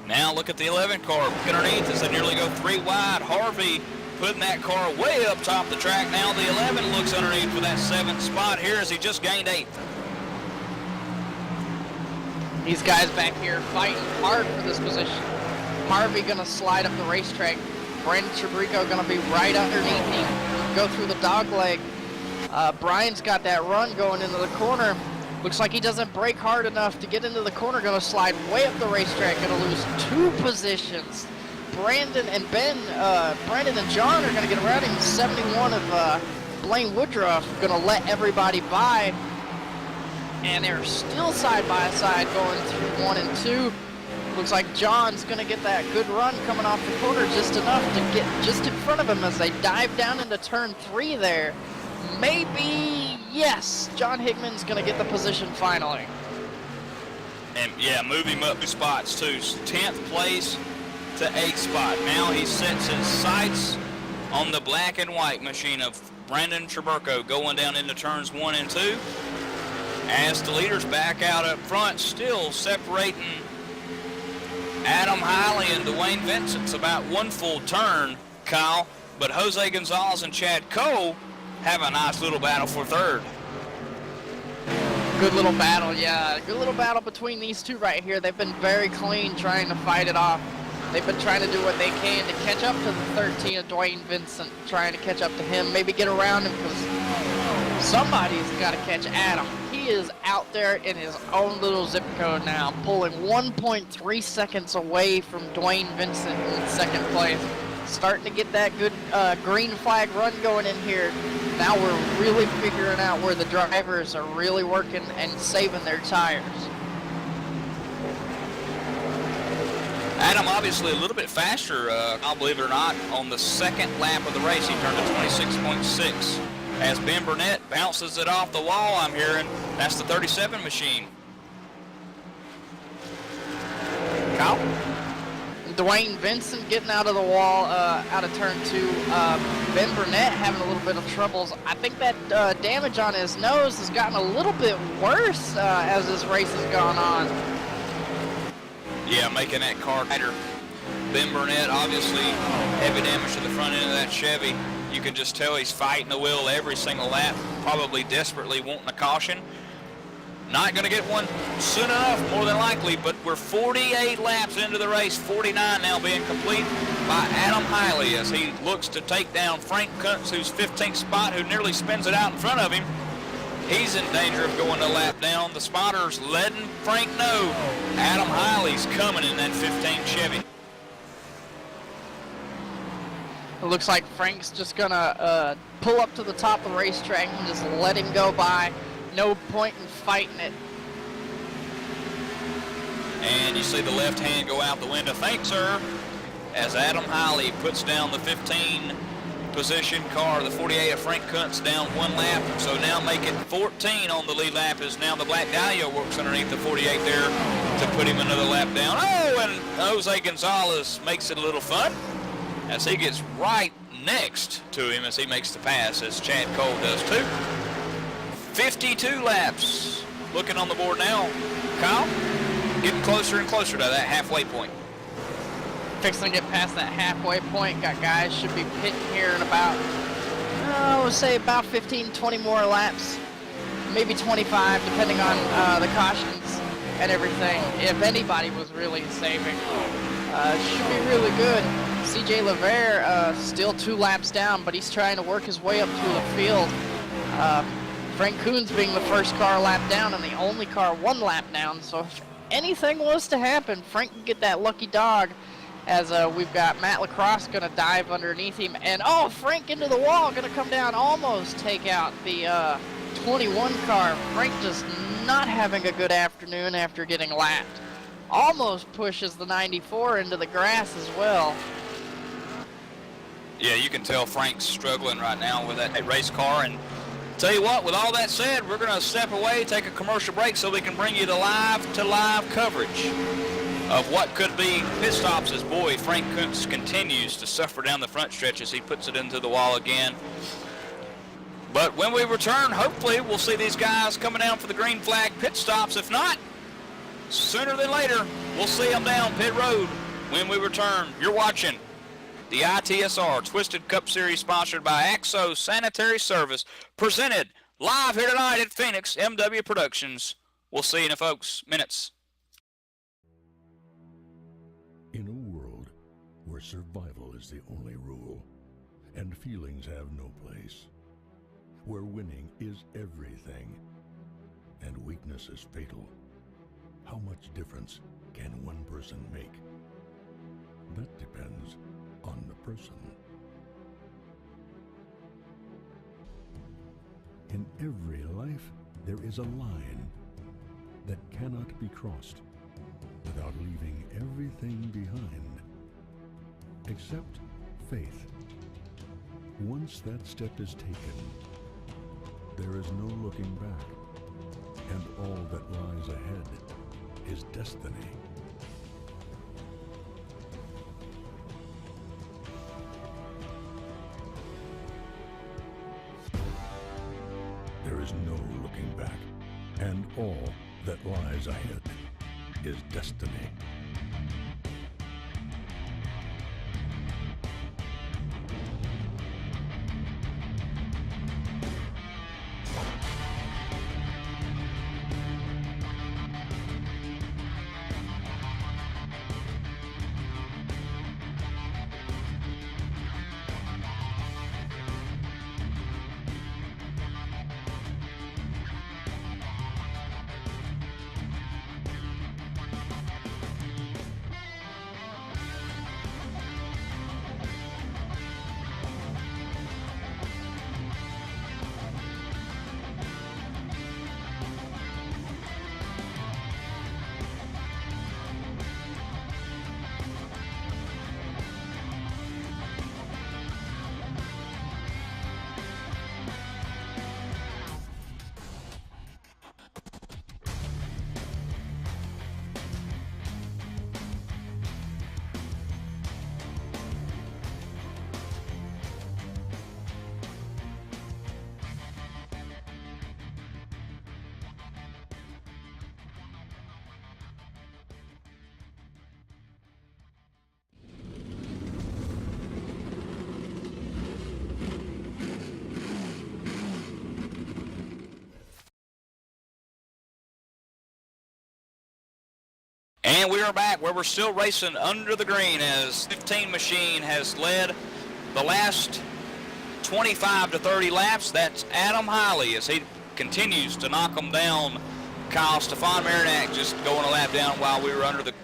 Now look at the 11 car. Look underneath as they nearly go 3 wide. Harvey putting that car way up top the track. Now the 11 looks underneath for that 7th spot here as he just gained 8th. These guys back here fighting hard for this position. Harvey gonna slide up the racetrack. Brandon Chabrico gonna be right underneath him. Go through the dog leg. Brian's got that run going into the corner. Looks like he doesn't brake hard enough to get into the corner. Gonna slide way up the racetrack. Gonna lose 2 positions. Brandon and John are gonna get around him. 71 of Blaine Woodruff gonna let everybody by. And they're still side by side going through 1 and 2. Looks like John's gonna get that good run coming off the corner just enough to get just in front of him as they dive down into turn 3 there. Maybe, yes, John Hickman's gonna get the position finally. And yeah, move him up 2 spots too. 10th place to 8th spot. Now he sets his sights on the black and white machine of Brandon Chabrico going down into turns 1 and 2. As the leaders back out up front, still separating Adam Hiley and Dwayne Vincent's about 1 full turn, Kyle. But Jose Gonzalez and Chad Cole have a nice little battle for 3rd. Good little battle, yeah. Good little battle between these two right here. They've been very clean trying to fight it off. They've been trying to do what they can to catch up to the 13 of Dwayne Vincent, trying to catch up to him, maybe get around him, because somebody's got to catch Adam. He is out there in his own little zip code now, pulling 1.3 seconds away from Dwayne Vincent in 2nd place. Starting to get that good green flag run going in here. Now we're really figuring out where the drivers are really working and saving their tires. Adam obviously a little bit faster, I'll believe it or not, on the 2nd lap of the race. He turned to 26.6. As Ben Burnett bounces it off the wall, I'm hearing that's the 37 machine. Kyle? Dwayne Vincent getting out of the wall, out of turn 2. Ben Burnett having a little bit of troubles. I think that damage on his nose has gotten a little bit worse as this race has gone on. Yeah, making that car tighter. Ben Burnett, obviously, heavy damage to the front end of that Chevy. You can just tell he's fighting the wheel every single lap, probably desperately wanting a caution. Not going to get one soon enough, more than likely, but we're 48 laps into the race, 49 now being complete by Adam Hiley as he looks to take down Frank Kuntz, who's 15th spot, who nearly spins it out in front of him. He's in danger of going a lap down. The spotters letting Frank know Adam Hiley's coming in that 15 Chevy. It looks like Frank's just gonna pull up to the top of the racetrack and just let him go by. No point in fighting it. And you see the left hand go out the window. Thanks, sir. As Adam Hiley puts down the 15 position car, the 48 of Frank Kuntz down 1 lap. So now make it 14 on the lead lap as now the Black Dahlia works underneath the 48 there to put him another lap down. Oh, and Jose Gonzalez makes it a little fun as he gets right next to him as he makes the pass, as Chad Cole does too. 52 laps looking on the board now. Kyle, getting closer and closer to that halfway point. Fixing to get past that halfway point. Got guys should be pitting here in about, I would say about 15, 20 more laps. Maybe 25, depending on the cautions and everything. If anybody was really saving, should be really good. CJ LeVere still 2 laps down, but he's trying to work his way up through the field. Frank Coons being the first car lap down and the only car 1 lap down. So if anything was to happen, Frank can get that lucky dog, as we've got Matt Lacrosse going to dive underneath him. And oh, Frank into the wall, going to come down, almost take out the 21 car, Frank just not having a good afternoon after getting lapped. Almost pushes the 94 into the grass as well. Yeah, you can tell Frank's struggling right now with that race car. And tell you what, with all that said, we're going to step away, take a commercial break so we can bring you the live coverage of what could be pit stops as, boy, Frank Kuntz continues to suffer down the front stretch as he puts it into the wall again. But when we return, hopefully we'll see these guys coming down for the green flag pit stops. If not, sooner than later, we'll see them down pit road when we return. You're watching the ITSR Twisted Cup Series, sponsored by Axo Sanitary Service, presented live here tonight at Pheonix MW Productions. We'll see you in a folks minutes. In a world where survival is the only rule and feelings have no place, where winning is everything and weakness is fatal, how much difference can one person make? That depends on the person. In every life, there is a line that cannot be crossed without leaving everything behind, except faith. Once that step is taken, there is no looking back, and all that lies ahead is destiny. There is no looking back, and all that lies ahead is destiny. And we are back where we're still racing under the green as 15 Machine has led the last 25 to 30 laps. That's Adam Hiley as he continues to knock them down. Kyle Stefan Marinac just going a lap down while we were under the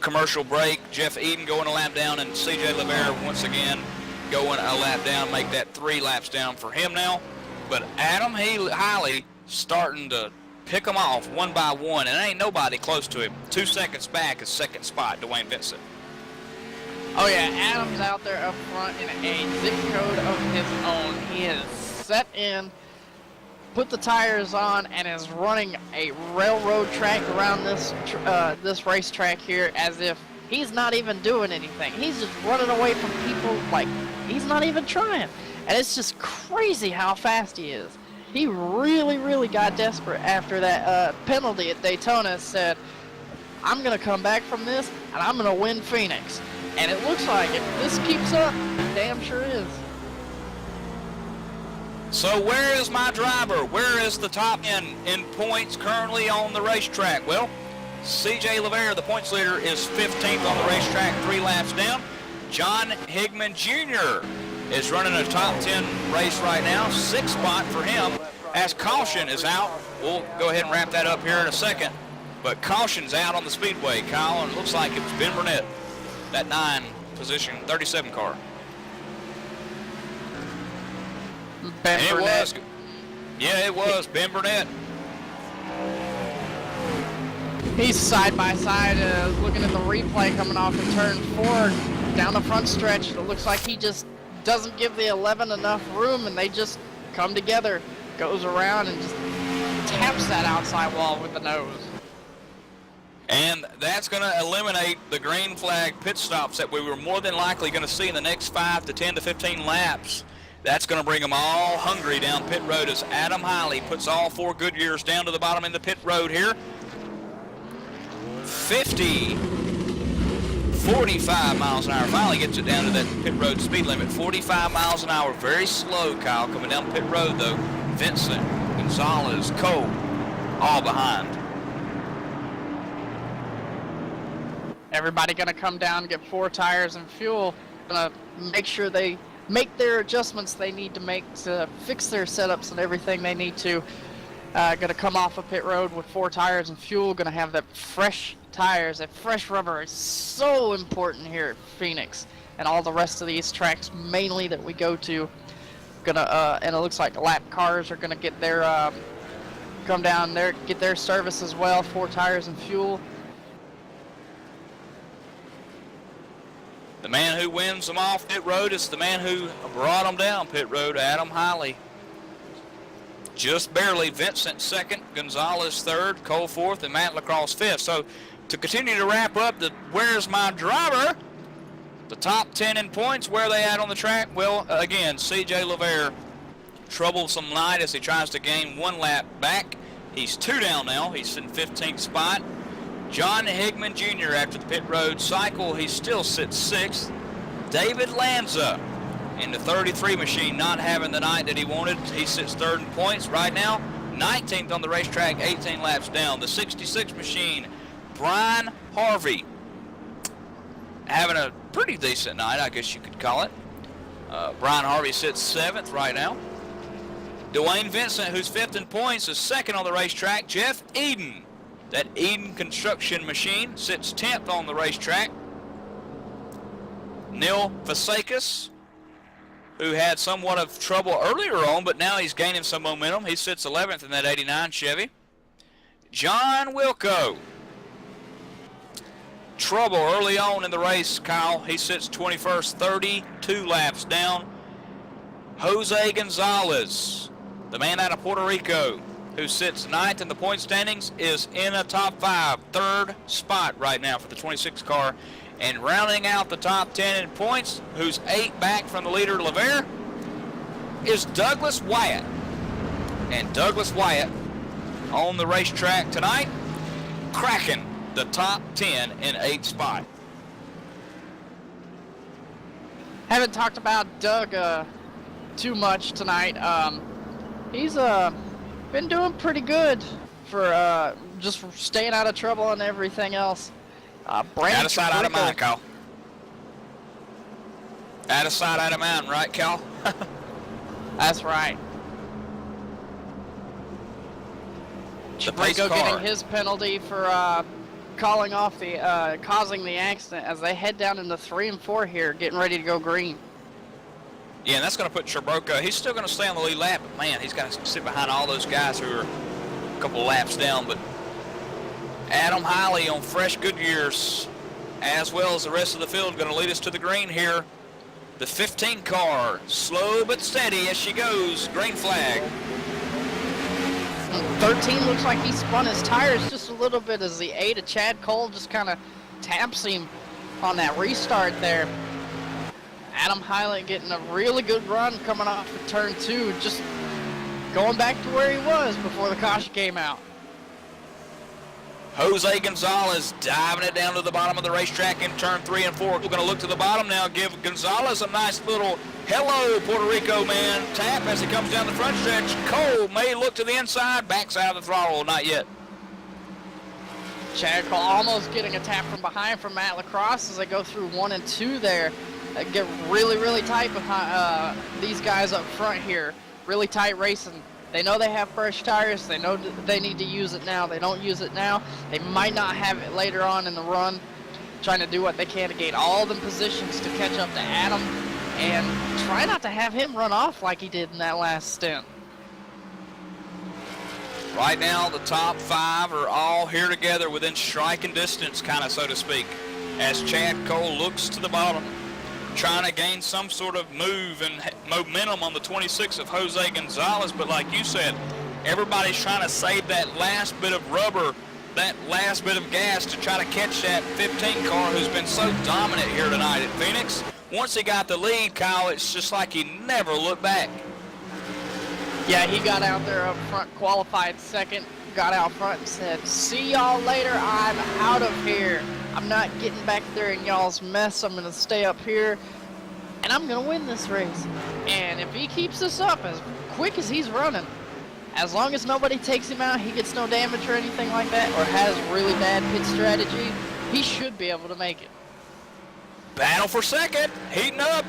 commercial break. Jeff Eden going a lap down, and CJ LeVere once again going a lap down, make that 3 laps down for him now. But Adam Hiley starting to pick them off one by one, and ain't nobody close to him. 2 seconds back is second spot, Dwayne Vincent. Oh yeah, Adam's out there up front in a zip code of his own. He is set in, put the tires on, and is running a railroad track around this racetrack here as if he's not even doing anything. He's just running away from people like he's not even trying. And it's just crazy how fast he is. He really, really got desperate after that penalty at Daytona. Said, I'm going to come back from this, and I'm going to win Phoenix. And it looks like if this keeps up, it damn sure is. So where is my driver? Where is the top end in points currently on the racetrack? Well, CJ LeVere, the points leader, is 15th on the racetrack, 3 laps down. John Higman Jr. is running a top 10 race right now, 6th spot for him as caution is out. We'll go ahead and wrap that up here in a second. But caution's out on the speedway, Kyle, and it looks like it was Ben Burnett, that 9 position, 37 car. Ben And it Burnett. was. Yeah, it was Ben Burnett. He's side by side, looking at the replay coming off of turn 4 down the front stretch. It looks like he just doesn't give the 11 enough room, and they just come together, goes around and just taps that outside wall with the nose. And that's going to eliminate the green flag pit stops that we were more than likely going to see in the next 5 to 10 to 15 laps. That's going to bring them all hungry down pit road as Adam Hiley puts all 4 Goodyears down to the bottom in the pit road here. 45 miles an hour. Finally gets it down to that pit road speed limit. 45 miles an hour. Very slow, Kyle, coming down pit road, though. Vincent, Gonzalez, Cole, all behind. Everybody going to come down, get 4 tires and fuel. Going to make sure they make their adjustments they need to make to fix their setups and everything they need to. Going to come off of pit road with 4 tires and fuel. Going to have that fresh tires. That fresh rubber is so important here at Phoenix and all the rest of these tracks mainly that we go to. And it looks like lap cars are going to get their come down there, get their service as well. 4 tires and fuel. The man who wins them off pit road is the man who brought them down pit road, Adam Hiley. Just barely. Vincent second, Gonzalez third, Cole fourth, and Matt Lacrosse fifth. So to continue to wrap up the Where's My Driver, the top 10 in points, where are they at on the track? Well, again, C.J. LeVere, troublesome night as he tries to gain 1 lap back. He's 2 down now. He's in 15th spot. John Higman Jr. after the pit road cycle, he still sits 6th. David Lanza in the 33 machine, not having the night that he wanted. He sits 3rd in points right now. 19th on the racetrack, 18 laps down. The 66 machine, Brian Harvey, having a pretty decent night, I guess you could call it. Brian Harvey sits 7th right now. Dwayne Vincent, who's 5th in points, is 2nd on the racetrack. Jeff Eden, that Eden construction machine, sits 10th on the racetrack. Neil Vasakis, who had somewhat of trouble earlier on, but now he's gaining some momentum. He sits 11th in that 89 Chevy. John Wilco, trouble early on in the race, Kyle. He sits 21st, 32 laps down. Jose Gonzalez, the man out of Puerto Rico, who sits 9th in the point standings, is in a top 5, 3rd spot right now for the 26 car. And rounding out the top 10 in points, who's 8 back from the leader, LeVere, is Douglas Wyatt. And Douglas Wyatt on the racetrack tonight, cracking the top 10 in 8th spot. Haven't talked about Doug too much tonight. He's been doing pretty good for just staying out of trouble and everything else. Out of sight, out of mind, Cal. Out of sight, out of mind, right, Cal? That's right. Chabrico getting his penalty for calling off the causing the accident as they head down into 3 and 4 here, getting ready to go green. Yeah, and that's going to put Chabrico. He's still going to stay on the lead lap, but man, he's got to sit behind all those guys who are a couple of laps down. But Adam Hiley on fresh Goodyears, as well as the rest of the field, going to lead us to the green here. The 15 car, slow but steady as she goes. Green flag. 13 looks like he spun his tires just a little bit as the 8 of Chad Cole just kind of taps him on that restart there. Adam Hiley getting a really good run coming off of turn 2, just going back to where he was before the caution came out. Jose Gonzalez diving it down to the bottom of the racetrack in turn 3 and 4. We're going to look to the bottom now, give Gonzalez a nice little hello, Puerto Rico man tap as he comes down the front stretch. Cole may look to the inside, backside of the throttle, not yet. Chad Cole almost getting a tap from behind from Matt Lacrosse as they go through 1 and 2 there. They get really, really tight behind these guys up front here. Really tight racing. They know they have fresh tires. They know they need to use it now. They don't use it now. They might not have it later on in the run. Trying to do what they can to gain all the positions to catch up to Adam and try not to have him run off like he did in that last stint. Right now, the top 5 are all here together within striking distance, kind of, so to speak, as Chad Cole looks to the bottom, trying to gain some sort of move and momentum on the 26 of Jose Gonzalez. But like you said, everybody's trying to save that last bit of rubber, that last bit of gas to try to catch that 15 car who's been so dominant here tonight at Phoenix. Once he got the lead, Kyle, it's just like he never looked back. Yeah, he got out there up front, qualified second, got out front and said, "See y'all later, I'm out of here. I'm not getting back there in y'all's mess. I'm gonna stay up here and I'm gonna win this race." And if he keeps this up as quick as he's running, as long as nobody takes him out, he gets no damage or anything like that, or has really bad pit strategy, he should be able to make it. Battle for second, heating up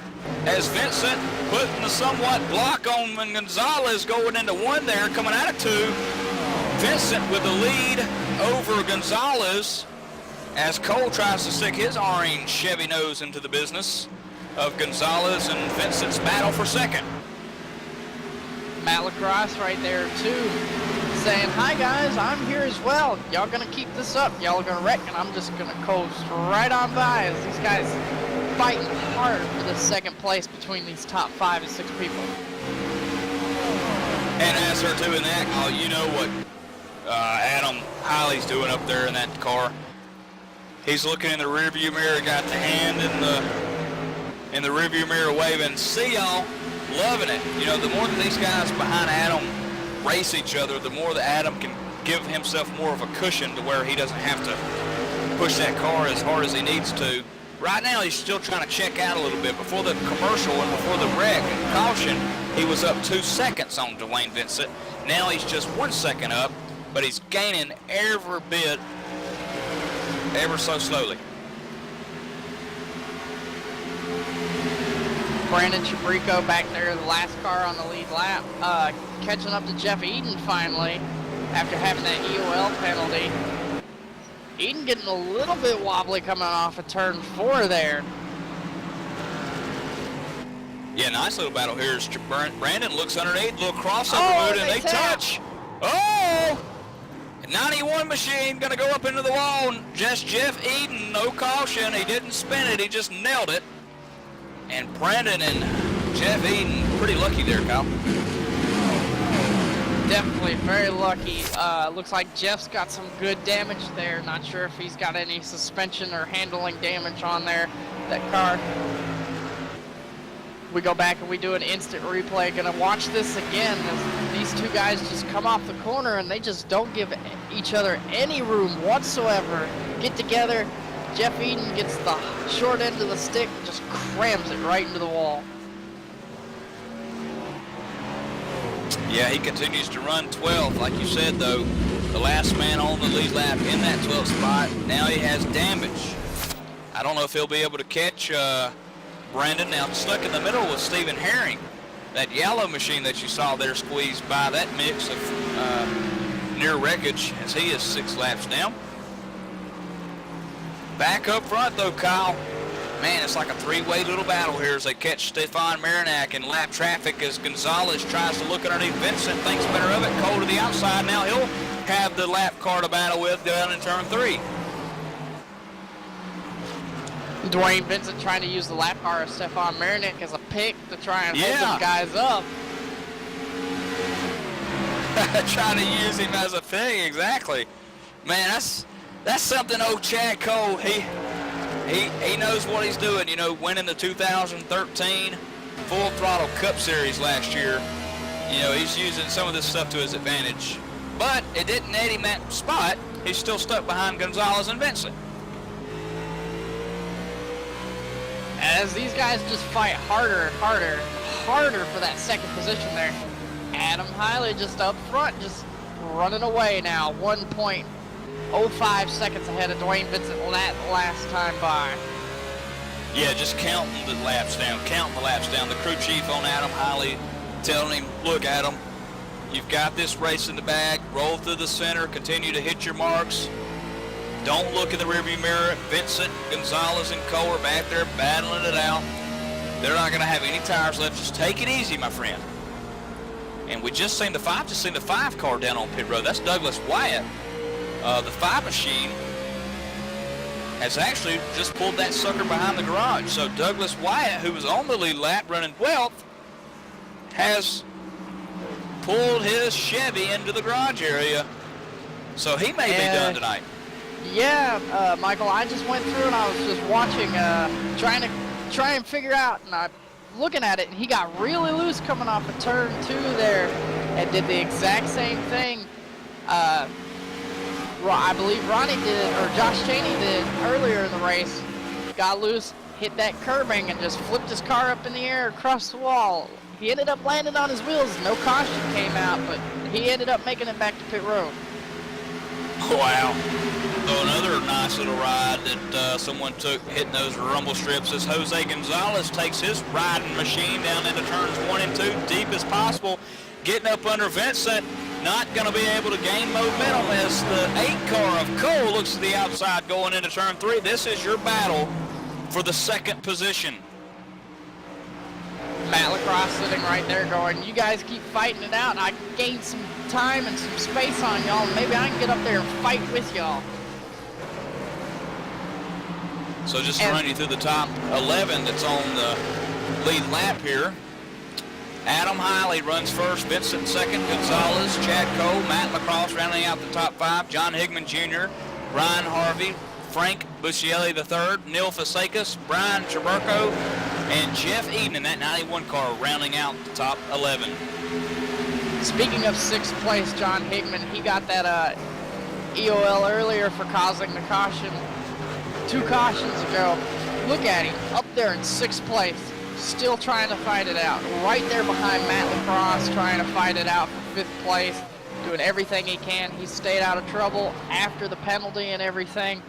as Vincent putting the somewhat block on Gonzalez going into 1 there, coming out of 2. Vincent with the lead over Gonzalez as Cole tries to stick his orange Chevy nose into the business of Gonzalez and Vincent's battle for second. Matt Lacrosse right there too, saying, "Hi guys, I'm here as well. Y'all gonna keep this up. Y'all are gonna wreck, and I'm just gonna coast right on by." As these guys fighting hard for the second place between these top 5 and 6 people. And as they're doing that, you know what Adam Hiley's doing up there in that car. He's looking in the rearview mirror, got the hand in the rearview mirror waving. See y'all. Loving it. You know, the more that these guys behind Adam race each other, the more that Adam can give himself more of a cushion to where he doesn't have to push that car as hard as he needs to. Right now, he's still trying to check out a little bit. Before the commercial and before the wreck and caution, he was up 2 seconds on Dwayne Vincent. Now he's just 1 second up, but he's gaining every bit, ever so slowly. Brandon Chabrico back there, the last car on the lead lap, catching up to Jeff Eden finally after having that EOL penalty. Eden getting a little bit wobbly coming off of turn 4 there. Yeah, nice little battle here. Brandon looks underneath, little crossover mode, and they touch. Oh! 91 machine gonna go up into the wall. Just Jeff Eden, no caution. He didn't spin it, he just nailed it. And Brandon and Jeff Eden, pretty lucky there, Kyle. Definitely very lucky. Looks like Jeff's got some good damage there. Not sure if he's got any suspension or handling damage on there, that car. We go back and we do an instant replay. Gonna watch this again as these two guys just come off the corner and they just don't give each other any room whatsoever. Get together. Jeff Eden gets the short end of the stick, just crams it right into the wall. Yeah, he continues to run 12th. Like you said, though, the last man on the lead lap in that 12th spot. Now he has damage. I don't know if he'll be able to catch Brandon. Now stuck in the middle with Stephen Herring. That yellow machine that you saw there squeezed by that mix of near wreckage as he is 6 laps down. Back up front, though, Kyle. Man, it's like a 3-way little battle here as they catch Stefan Marinak in lap traffic as Gonzalez tries to look underneath Vincent, thinks better of it. Cole to the outside. Now he'll have the lap car to battle with down in turn 3. Dwayne Vincent trying to use the lap car of Stefan Marinak as a pick to try and hold them guys up. Trying to use him as a thing, exactly. Man, that's something old Chad Cole, he knows what he's doing, you know, winning the 2013 Full Throttle Cup Series last year. You know, he's using some of this stuff to his advantage. But it didn't net him that spot. He's still stuck behind Gonzalez and Vincent. As these guys just fight harder and harder for that second position there. Adam Hiley just up front, just running away now. 1.05 seconds ahead of Dwayne Vincent that last time by. Yeah, just counting the laps down, The crew chief on Adam Hiley telling him, look, Adam, you've got this race in the bag. Roll through the center, continue to hit your marks. Don't look in the rearview mirror. Vincent, Gonzalez, and Cole are back there battling it out. They're not going to have any tires left. Just take it easy, my friend. And we just seen the 5 car down on pit road. That's Douglas Wyatt. The 5 machine has actually just pulled that sucker behind the garage. So Douglas Wyatt, who was on the lead lap running 12th, has pulled his Chevy into the garage area. So he may be done tonight. Yeah, Michael, I just went through and I was just watching, try and figure out, and I'm looking at it, and he got really loose coming off of turn 2 there and did the exact same thing. I believe Ronnie did, or Josh Chaney did earlier in the race. Got loose, hit that curbing, and just flipped his car up in the air across the wall. He ended up landing on his wheels. No caution came out, but he ended up making it back to pit road. Wow. So another nice little ride that someone took hitting those rumble strips as Jose Gonzalez takes his riding machine down into turns 1 and 2 deep as possible, getting up under Vincent. Not going to be able to gain momentum as the 8 car of Cole looks to the outside going into turn 3. This is your battle for the 2nd position. Matt Lacrosse sitting right there going, you guys keep fighting it out. I gained some time and some space on y'all. Maybe I can get up there and fight with y'all. So just to run you through the top 11 that's on the lead lap here. Adam Hiley runs first, Vincent second, Gonzalez, Chad Cole, Matt Lacrosse rounding out the top 5, John Higman Jr., Ryan Harvey, Frank Buscielli III, Neil Fasekas, Brian Chaburko, and Jeff Eden in that 91 car rounding out the top 11. Speaking of 6th place, John Higman, he got that EOL earlier for causing the caution 2 cautions ago. Look at him, up there in 6th place, still trying to fight it out. Right there behind Matt Lacrosse, trying to fight it out for 5th place, doing everything he can. He stayed out of trouble after the penalty and everything.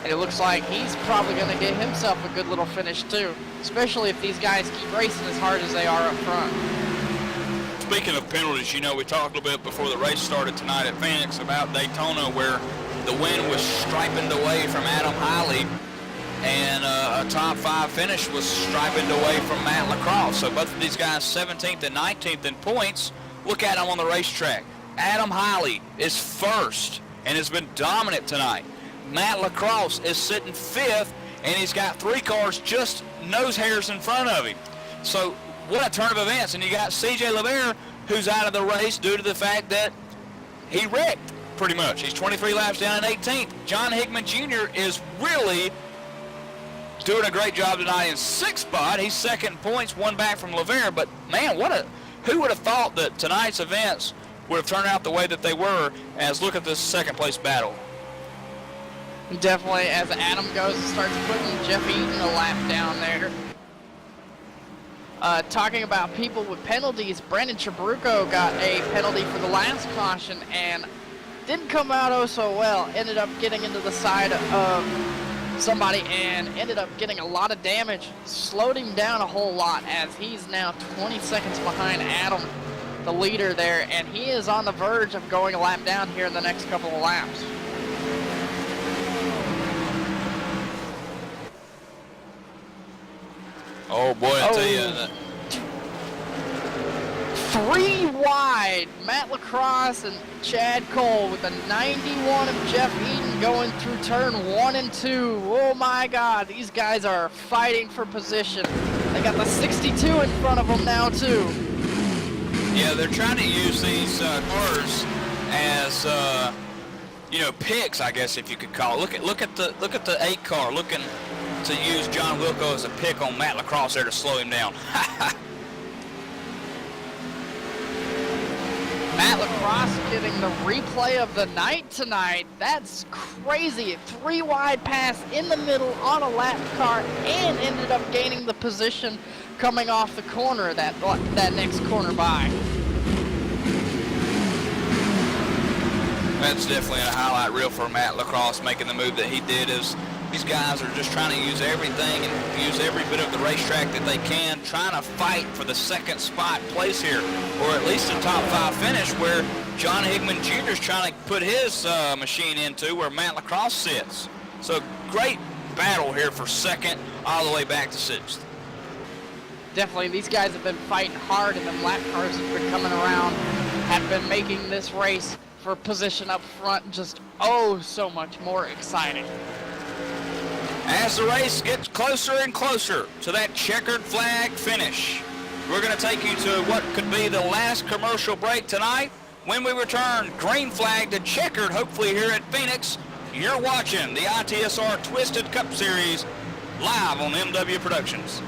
And it looks like he's probably going to get himself a good little finish too, especially if these guys keep racing as hard as they are up front. Speaking of penalties, you know, we talked a little bit before the race started tonight at Pheonix about Daytona, where the wind was striping away from Adam Hiley, and a top 5 finish was striping away from Matt Lacrosse. So both of these guys 17th and 19th in points. Look at them on the racetrack. Adam Hiley is first and has been dominant tonight. Matt Lacrosse is sitting 5th, and he's got 3 cars just nose hairs in front of him. So what a turn of events. And you got C.J. LeBaire, who's out of the race due to the fact that he wrecked pretty much. He's 23 laps down in 18th. John Higman Jr. is really doing a great job tonight in 6th spot. He's 2nd in points, 1 back from LeBaire. But man, who would have thought that tonight's events would have turned out the way that they were? As look at this 2nd place battle. Definitely, as Adam goes and starts putting Jeff Eaton a lap down there. Talking about people with penalties, Brandon Chabruco got a penalty for the last caution and didn't come out oh so well. Ended up getting into the side of somebody and ended up getting a lot of damage. Slowed him down a whole lot as he's now 20 seconds behind Adam, the leader there, and he is on the verge of going a lap down here in the next couple of laps. Oh boy, I tell you that. 3 wide, Matt Lacrosse and Chad Cole with the 91 of Jeff Eaton going through turn 1 and 2. Oh my God, these guys are fighting for position. They got the 62 in front of them now too. Yeah, they're trying to use these cars as picks, I guess if you could call it. Look at the 8 car looking to use John Wilco as a pick on Matt Lacrosse there to slow him down. Matt Lacrosse getting the replay of the night tonight. That's crazy. 3 wide pass in the middle on a lap car and ended up gaining the position coming off the corner, that next corner by. That's definitely a highlight reel for Matt Lacrosse making the move that he did. As these guys are just trying to use everything and use every bit of the racetrack that they can, trying to fight for the 2nd spot place here, or at least a top 5 finish where John Higman Jr. is trying to put his machine into where Matt Lacrosse sits. So great battle here for 2nd all the way back to 6th. definitely these guys have been fighting hard, and the lap cars have been coming around, have been making this race for position up front just so much more exciting. As the race gets closer and closer to that checkered flag finish, we're going to take you to what could be the last commercial break tonight. When we return, green flag to checkered, hopefully here at Phoenix. You're watching the ITSR Twisted Cup Series live on MW Productions.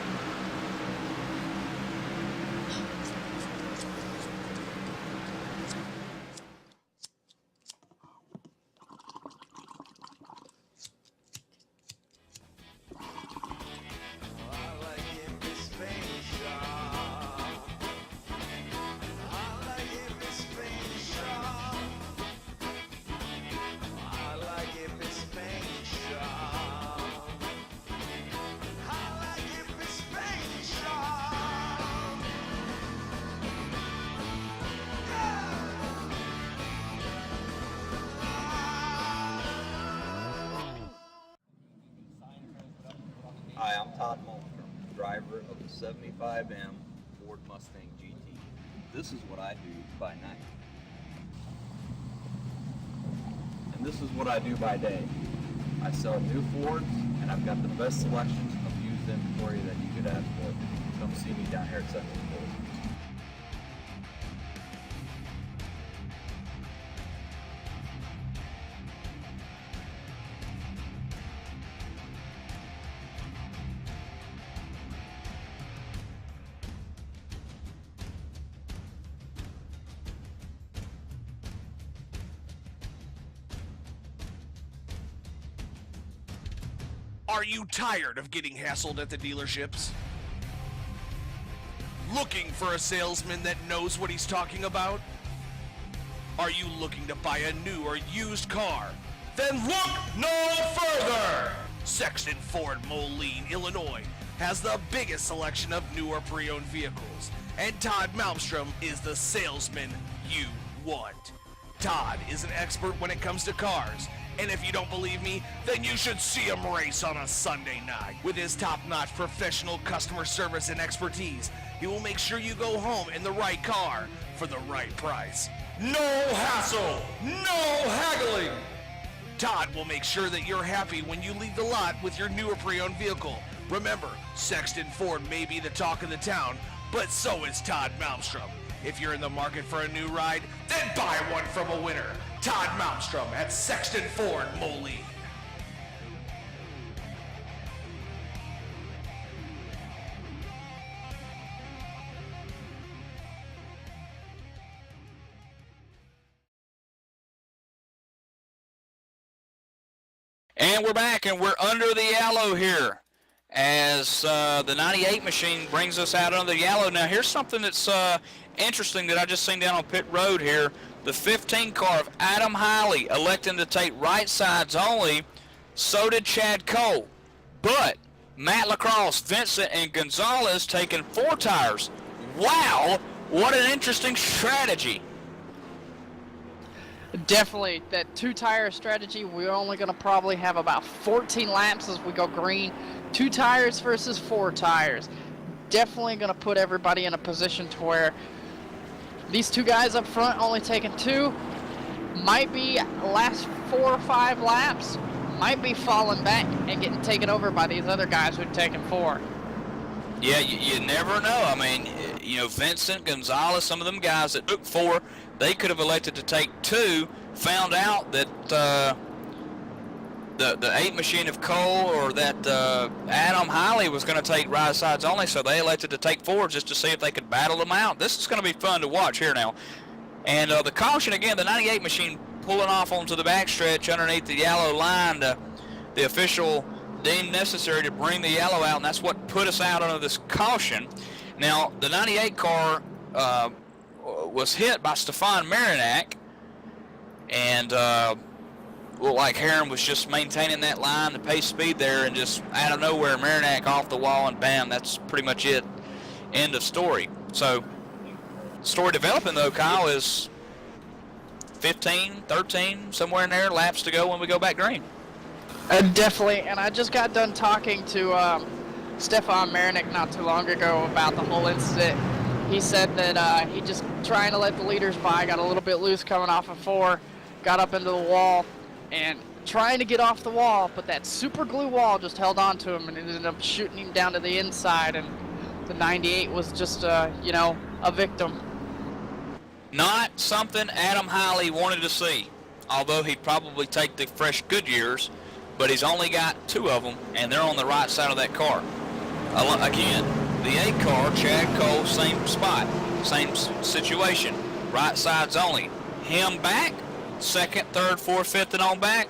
Hi, I'm Todd Malmstrom, driver of the 75M Ford Mustang GT. This is what I do by night. And this is what I do by day. I sell new Fords, and I've got the best selection of used inventory that you could ask for. Come see me down here at 74. Are you tired of getting hassled at the dealerships? Looking for a salesman that knows what he's talking about? Are you looking to buy a new or used car? Then look no further! Sexton Ford Moline, Illinois has the biggest selection of new or pre-owned vehicles, and Todd Malmstrom is the salesman you want. Todd is an expert when it comes to cars, and if you don't believe me, then you should see him race on a Sunday night. With his top-notch professional customer service and expertise, he will make sure you go home in the right car for the right price. No hassle, no haggling. Todd will make sure that you're happy when you leave the lot with your new or pre-owned vehicle. Remember, Sexton Ford may be the talk of the town, but so is Todd Malmstrom. If you're in the market for a new ride, then buy one from a winner. Todd Malmstrom at Sexton Ford Moline. And we're back, and we're under the yellow here as the 98 machine brings us out under the yellow. Now, here's something that's interesting that I just seen down on pit road here. The 15 car of Adam Hiley electing to take right sides only. So did Chad Cole. But Matt Lacrosse, Vincent, and Gonzalez taking 4 tires. Wow, what an interesting strategy. Definitely, that 2-tire strategy, we're only going to probably have about 14 laps as we go green. 2 tires versus 4 tires. Definitely going to put everybody in a position to where these 2 guys up front only taking 2, might be last 4 or 5 laps, might be falling back and getting taken over by these other guys who've taken 4. Yeah, you never know. I mean, you know, Vincent, Gonzalez, some of them guys that took 4, they could have elected to take 2, found out that the 8 machine of Cole or that Adam Hiley was going to take right sides only, so they elected to take 4 just to see if they could battle them out. This is going to be fun to watch here now. And the caution again, the 98 machine pulling off onto the backstretch underneath the yellow line. The official deemed necessary to bring the yellow out, and that's what put us out under this caution. Now, the 98 car was hit by Stefan Marinac, and looked like Heron was just maintaining that line, the pace speed there, and just out of nowhere, Marinac off the wall, and bam, that's pretty much it. End of story. So, story developing, though, Kyle, is 15, 13, somewhere in there, laps to go when we go back green. Definitely, and I just got done talking to Stefan Marinick not too long ago about the whole incident. He said that he just trying to let the leaders by, got a little bit loose coming off of 4, got up into the wall, and trying to get off the wall, but that super glue wall just held on to him and it ended up shooting him down to the inside, and the 98 was just, you know, a victim. Not something Adam Hiley wanted to see, although he'd probably take the fresh Goodyears, but he's only got 2 of them, and they're on the right side of that car. Again, the 8 car, Chad Cole, same spot, same situation, right sides only. Him back, 2nd, 3rd, 4th, 5th, and on back.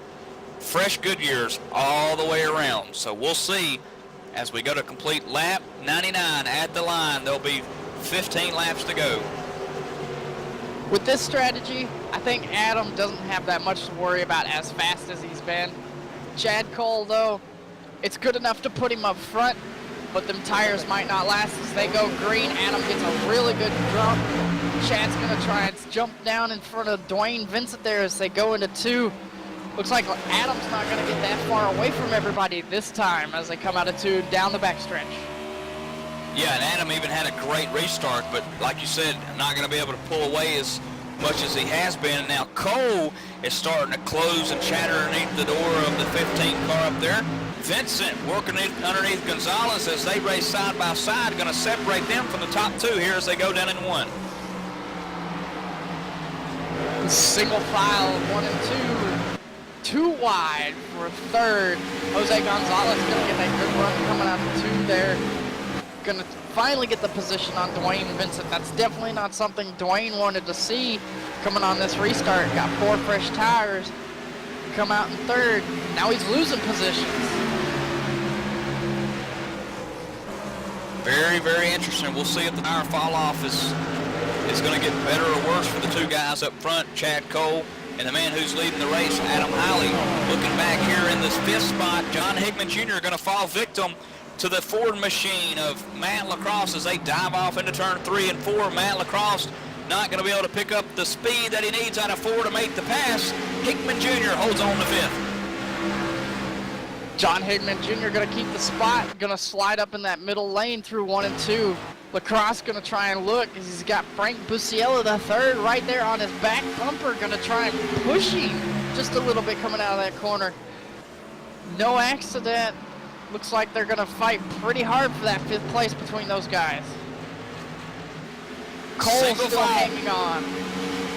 Fresh Goodyears all the way around. So we'll see as we go to complete lap 99 at the line. There'll be 15 laps to go. With this strategy, I think Adam doesn't have that much to worry about as fast as he's been. Chad Cole, though, it's good enough to put him up front, but them tires might not last as they go green. Adam gets a really good jump. Chad's going to try and jump down in front of Dwayne Vincent there as they go into 2. Looks like Adam's not going to get that far away from everybody this time as they come out of 2 down the backstretch. Yeah, and Adam even had a great restart, but like you said, not going to be able to pull away as much as he has been. And now Cole is starting to close and chatter underneath the door of the 15 car up there. Vincent working underneath Gonzalez as they race side by side, going to separate them from the top 2 here as they go down in 1. Single file, 1 and 2. 2 wide for 3rd. Jose Gonzalez going to get that good run coming out of 2 there. Going to finally get the position on Dwayne Vincent. That's definitely not something Dwayne wanted to see coming on this restart. Got 4 fresh tires. Come out in 3rd. Now he's losing positions. Very, very interesting. We'll see if the tire fall off is going to get better or worse for the 2 guys up front, Chad Cole and the man who's leading the race, Adam Hiley. Looking back here in this 5th spot, John Hickman Jr. going to fall victim to the Ford machine of Matt LaCrosse as they dive off into turn 3 and 4. Matt LaCrosse not going to be able to pick up the speed that he needs out of 4 to make the pass. Hickman Jr. holds on to 5th. John Hickman Jr. going to keep the spot, going to slide up in that middle lane through 1 and 2. LaCrosse going to try and look as he's got Frank Busiella, the 3rd, right there on his back bumper, going to try and push him just a little bit coming out of that corner. No accident. Looks like they're going to fight pretty hard for that 5th place between those guys. Cole still hanging on.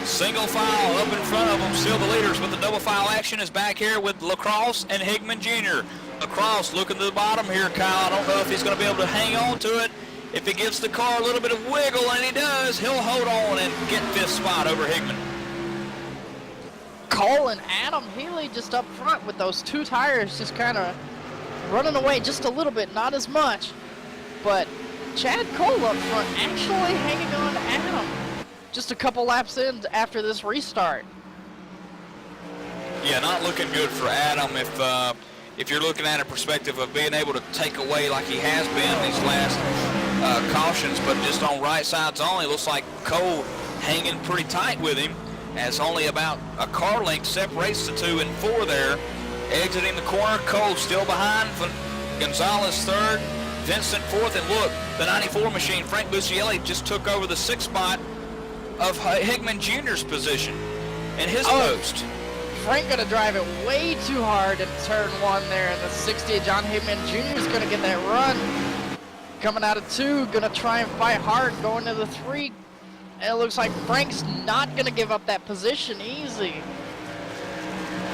Single file up in front of them, still the leaders, but the double file action is back here with LaCrosse and Hickman Jr. LaCrosse looking to the bottom here, Kyle. I don't know if he's going to be able to hang on to it. If he gives the car a little bit of wiggle, and he does, he'll hold on and get 5th spot over Hickman. Cole and Adam Healy just up front with those 2 tires just kind of running away just a little bit, not as much. But Chad Cole up front actually hanging on to Adam just a couple laps in after this restart. Yeah, not looking good for Adam if you're looking at a perspective of being able to take away like he has been these last cautions, but just on right sides only. Looks like Cole hanging pretty tight with him as only about a car length separates the 2 and 4 there. Exiting the corner, Cole still behind. Gonzalez 3rd, Vincent 4th, and look, the 94 machine, Frank Busielli, just took over the 6th spot of Hickman Jr.'s position and his post. Frank going to drive it way too hard in turn 1 there in the 60. John Hickman Jr. is going to get that run. Coming out of 2, going to try and fight hard going to the 3. And it looks like Frank's not going to give up that position easy.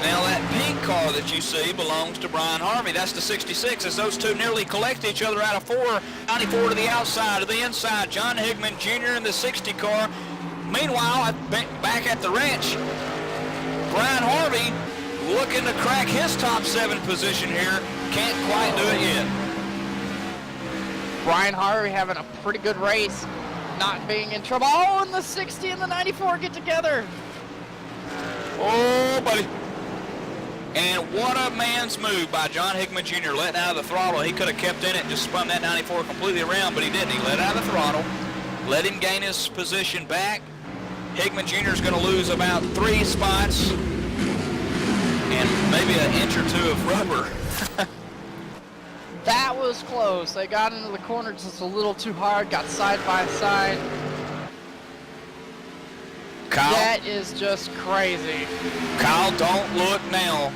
Now that pink car that you see belongs to Brian Harvey. That's the 66 as those 2 nearly collect each other out of 4. 94 to the outside, to the inside. John Hickman Jr. in the 60 car. Meanwhile, back at the ranch, Brian Harvey looking to crack his top 7 position here. Can't quite do it yet. Brian Harvey having a pretty good race, not being in trouble. Oh, and the 60 and the 94 get together. Oh, buddy. And what a man's move by John Hickman Jr. letting out of the throttle. He could have kept in it and just spun that 94 completely around, but he didn't. He let out of the throttle, let him gain his position back. Hickman Jr. is going to lose about 3 spots and maybe an inch or 2 of rubber. That was close. They got into the corner just a little too hard, got side by side. Kyle, That is just crazy. Kyle, don't look now,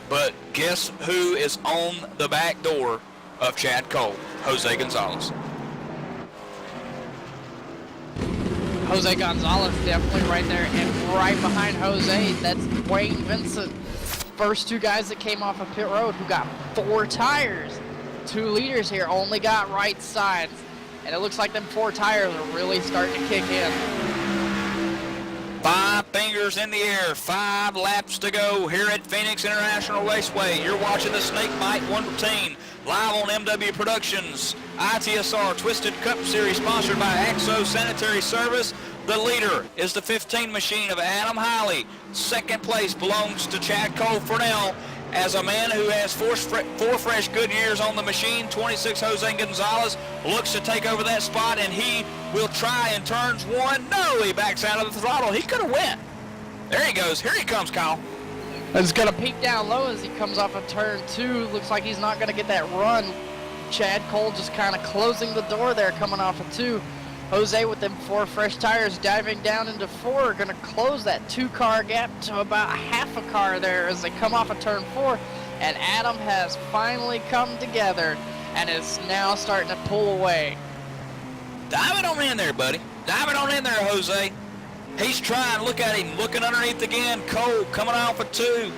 but guess who is on the back door of Chad Cole? Jose Gonzalez. Jose Gonzalez definitely right there, and right behind Jose, that's Dwayne Vincent. First two guys that came off of pit road who got 4 tires. 2 leaders here only got right sides, and it looks like them 4 tires are really starting to kick in. 5 fingers in the air, 5 laps to go here at Pheonix International Raceway. You're watching the Snake Bite 115 live on MW Productions. ITSR Twisted Cup Series sponsored by Axo Sanitary Service. The leader is the 15 machine of Adam Hiley. Second place belongs to Chad Cole for now. As a man who has 4 fresh good years on the machine, 26 Jose Gonzalez looks to take over that spot, and he will try in turns 1. No, he backs out of the throttle. He could have went. There he goes. Here he comes, Kyle. He's going to peak down low as he comes off of turn 2. Looks like he's not going to get that run. Chad Cole just kind of closing the door there coming off of 2. Jose with them 4 fresh tires diving down into 4, going to close that 2-car gap to about half a car there as they come off of turn 4. And Adam has finally come together and is now starting to pull away. Dive it on in there, buddy. Dive it on in there, Jose. He's trying. Look at him. Looking underneath again. Cole coming off of 2.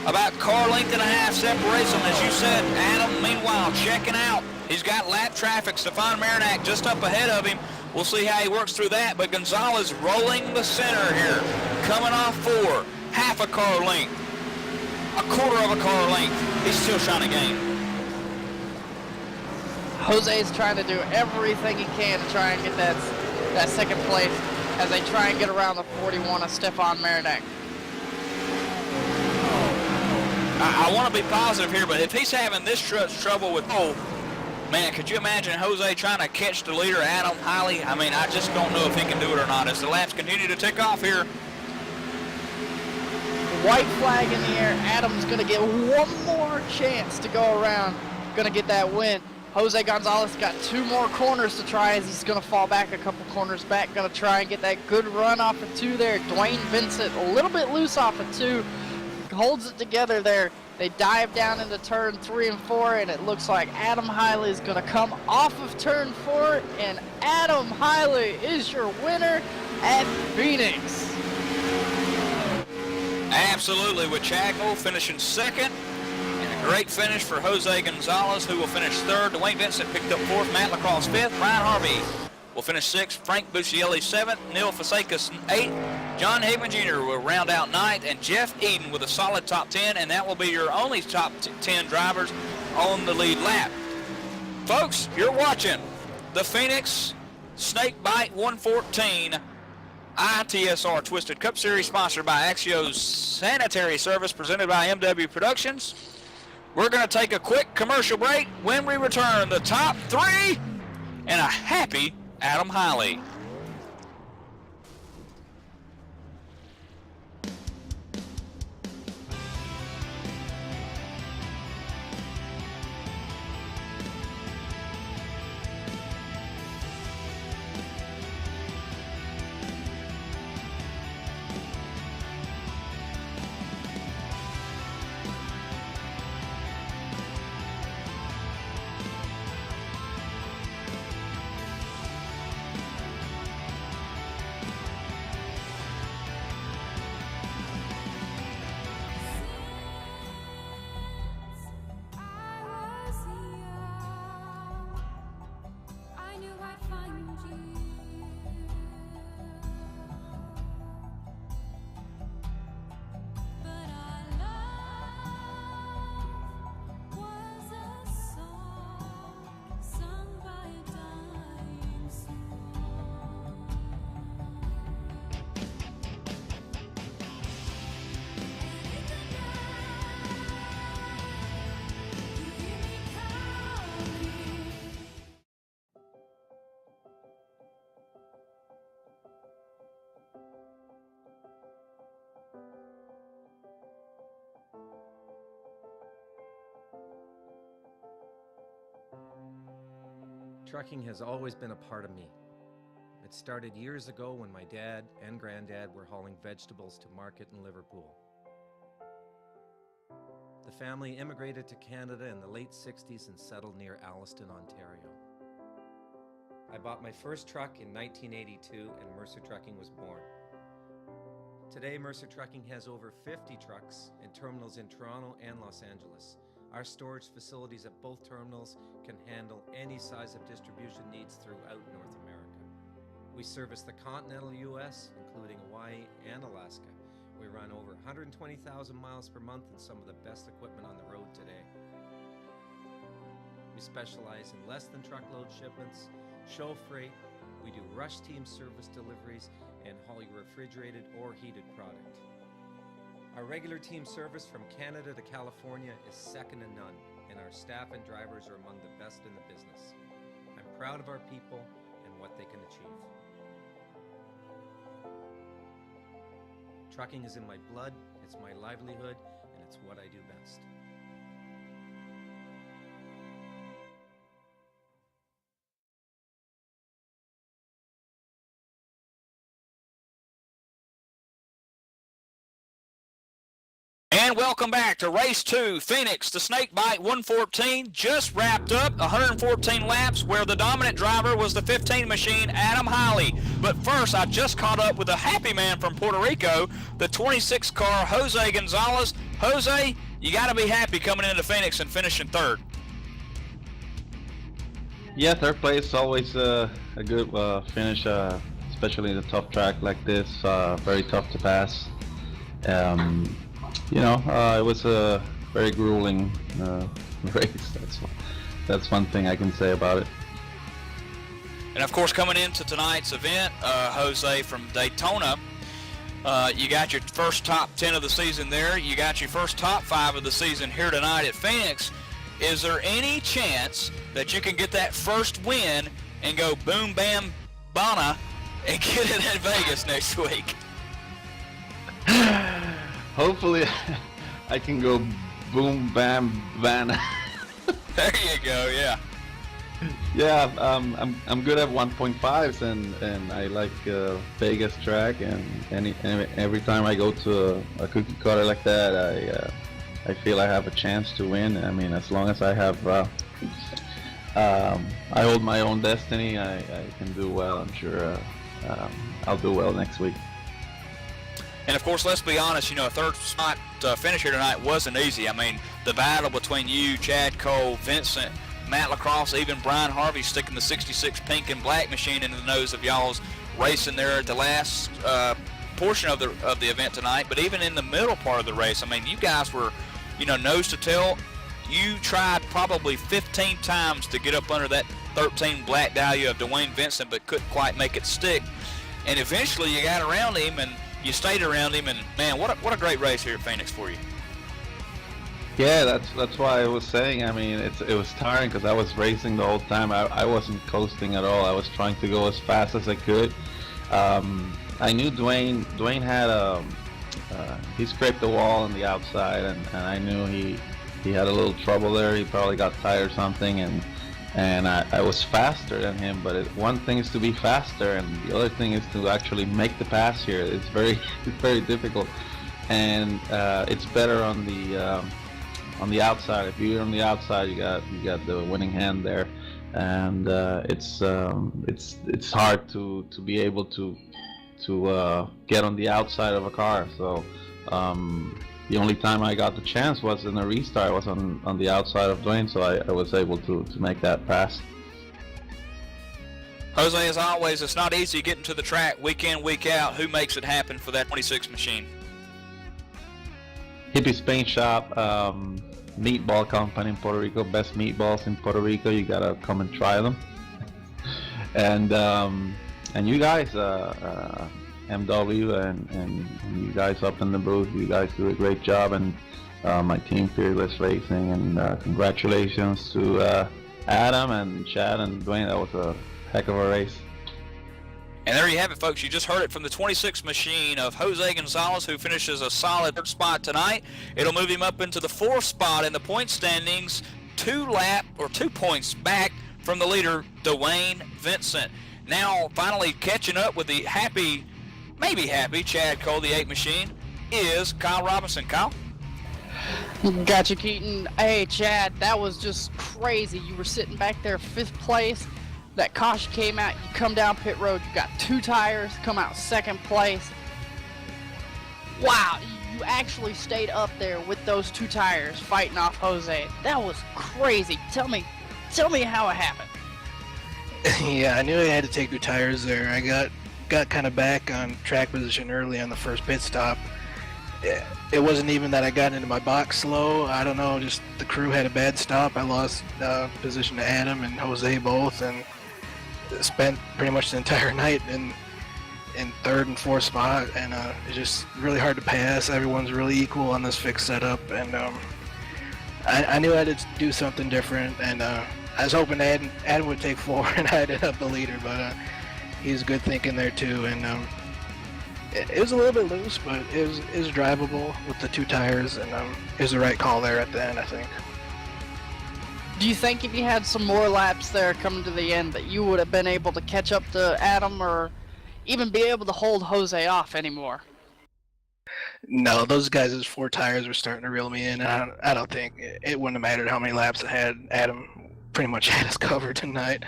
About car length and a half separation. As you said, Adam, meanwhile, checking out. He's got lap traffic. Stefan Marinac just up ahead of him. We'll see how he works through that. But Gonzalez rolling the center here. Coming off 4. Half a car length. A quarter of a car length. He's still trying to gain. Jose's trying to do everything he can to try and get that second place as they try and get around the 41 of Stefan Marinac. I want to be positive here, but if he's having this trouble with Cole, man, could you imagine Jose trying to catch the leader, Adam Hiley? I mean, I just don't know if he can do it or not as the laps continue to tick off here. White flag in the air. Adam's going to get one more chance to go around. Going to get that win. Jose Gonzalez got 2 more corners to try as he's going to fall back a couple corners back. Going to try and get that good run off of 2 there. Dwayne Vincent a little bit loose off of 2. Holds it together there. They dive down into turn 3 and 4, and it looks like Adam Hiley is going to come off of turn 4, and Adam Hiley is your winner at Pheonix. Absolutely, with Chad Cole finishing second, and a great finish for Jose Gonzalez, who will finish 3rd. Dwayne Vincent picked up 4th, Matt Lacrosse 5th, Brian Harvey will finish 6th, Frank Buscielli 7th, Neil Fasekas 8th, John Haven Jr. will round out 9th, and Jeff Eden with a solid top 10, and that will be your only top 10 drivers on the lead lap. Folks, you're watching the Pheonix Snake Bite 114 ITSR Twisted Cup Series sponsored by Axio Sanitary Service presented by MW Productions. We're going to take a quick commercial break. When we return, the top 3 and a happy Adam Hiley. Trucking has always been a part of me. It started years ago when my dad and granddad were hauling vegetables to market in Liverpool. The family immigrated to Canada in the late 60s and settled near Alliston, Ontario. I bought my first truck in 1982 and Mercer Trucking was born. Today, Mercer Trucking has over 50 trucks in terminals in Toronto and Los Angeles. Our storage facilities at both terminals can handle any size of distribution needs throughout North America. We service the continental U.S., including Hawaii and Alaska. We run over 120,000 miles per month and some of the best equipment on the road today. We specialize in less than truckload shipments, show freight, we do rush team service deliveries, and haul your refrigerated or heated product. Our regular team service from Canada to California is second to none, and our staff and drivers are among the best in the business. I'm proud of our people and what they can achieve. Trucking is in my blood, it's my livelihood, and it's what I do best. And welcome back to Race 2, Phoenix. The Snakebite 114 just wrapped up 114 laps where the dominant driver was the 15 machine, Adam Hiley. But first, I just caught up with a happy man from Puerto Rico, the 26 car, Jose Gonzalez. Jose, you got to be happy coming into Phoenix and finishing third. Yeah, third place is always a good finish, especially in a tough track like this, very tough to pass. It was a very grueling race. That's one thing I can say about it. And of course, coming into tonight's event, Jose, from Daytona, you got your first top 10 of the season there. You got your first top 5 of the season here tonight at Phoenix. Is there any chance that you can get that first win and go boom, bam, bana and get it in Vegas next week? Hopefully, I can go boom, bam, bana. There you go. Yeah. Yeah, I'm good at 1.5s, and I like Vegas track, and every time I go to a cookie cutter like that, I feel I have a chance to win. I mean, as long as I have, I hold my own destiny, I can do well. I'm sure I'll do well next week. And of course, let's be honest, a third spot finish here tonight wasn't easy. I mean, the battle between you, Chad Cole, Vincent, Matt Lacrosse, even Brian Harvey sticking the 66 pink and black machine into the nose of y'all's racing there at the last portion of the event tonight. But even in the middle part of the race, I mean, you guys were, nose to tail. You tried probably 15 times to get up under that 13 black dahlia of Dwayne Vincent, but couldn't quite make it stick. And eventually you got around him and you stayed around him, and man, what a great race here at Phoenix for you. Yeah, that's why I was saying. I mean, it was tiring because I was racing the whole time. I wasn't coasting at all. I was trying to go as fast as I could. I knew Dwayne had he scraped the wall on the outside, and I knew he had a little trouble there. He probably got tired or something, and I was faster than him. But one thing is to be faster, and the other thing is to actually make the pass here. It's very difficult, and it's better on the outside. If you're on the outside, you got the winning hand there, and it's hard to be able to get on the outside of a car. So the only time I got the chance was in a restart. I was on the outside of Dwayne, so I was able to make that pass. Jose, as always, it's not easy getting to the track week in, week out. Who makes it happen for that 26 machine? Hippie's Paint Shop, meatball company in Puerto Rico, best meatballs in Puerto Rico. You gotta come and try them. And you guys, MW and you guys up in the booth, you guys do a great job, and my team, Fearless Racing, and congratulations to Adam and Chad and Dwayne. That was a heck of a race. And there you have it, folks. You just heard it from the 26 machine of Jose Gonzalez, who finishes a solid third spot tonight. It'll move him up into the 4th spot in the point standings, 2 points back from the leader, Dwayne Vincent. Now, finally catching up with the maybe happy Chad Cole, the 8 machine, is Kyle Robinson. Kyle? Gotcha, Keaton. Hey, Chad, that was just crazy. You were sitting back there 5th place. That caution came out. You come down pit road. You got 2 tires. Come out 2nd place. Wow, you actually stayed up there with those 2 tires fighting off Jose. That was crazy. Tell me how it happened. Yeah, I knew I had to take 2 tires there. I got kind of back on track position early on the first pit stop. It wasn't even that I got into my box slow. I don't know, just the crew had a bad stop. I lost position to Adam and Jose both, and spent pretty much the entire night in 3rd and 4th spot, and it's just really hard to pass. Everyone's really equal on this fixed setup, and I knew I had to do something different, and I was hoping Adam would take 4 and I ended up the leader, but he was good thinking there too, and it was a little bit loose, but it was drivable with the 2 tires, and it was the right call there at the end, I think. Do you think if you had some more laps there coming to the end that you would have been able to catch up to Adam or even be able to hold Jose off anymore? No, those guys' 4 tires were starting to reel me in, and I don't think it wouldn't have mattered how many laps I had. Adam pretty much had us covered tonight.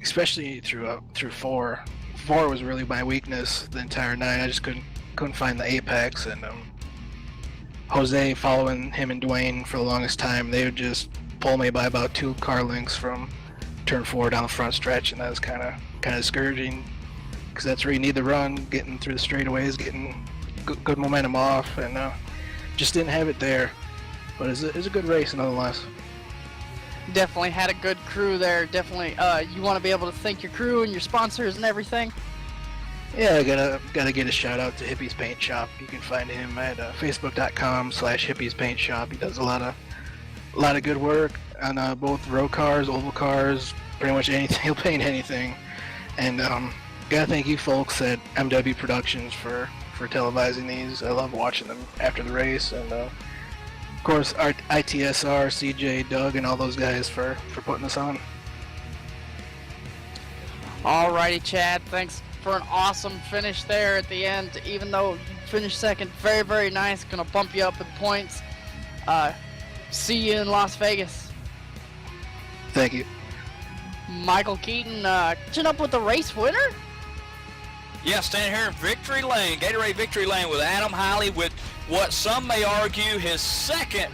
Especially through 4. 4 was really my weakness the entire night. I just couldn't find the apex, and Jose, following him and Dwayne for the longest time, they would just pull me by about 2 car lengths from turn 4 down the front stretch, and that was kind of discouraging, because that's where you need the run, getting through the straightaways, getting good momentum off, and just didn't have it there. But it was a good race nonetheless. Definitely had a good crew there. Definitely, you want to be able to thank your crew and your sponsors and everything. Yeah, I gotta get a shout out to Hippie's Paint Shop. You can find him at facebook.com/Hippie's Paint Shop. He does a lot of good work on both road cars, oval cars, pretty much anything. He'll paint anything. And gotta thank you folks at MW Productions for televising these. I love watching them after the race, and of course our ITSR, CJ, Doug, and all those guys for putting us on. Alrighty, Chad, thanks for an awesome finish there at the end. Even though you finished 2nd, very, very nice. Gonna bump you up in points. See you in Las Vegas. Thank you. Michael Keaton, catching up with the race winner? Yeah, standing here in Victory Lane, Gatorade Victory Lane with Adam Hiley with what some may argue his 2nd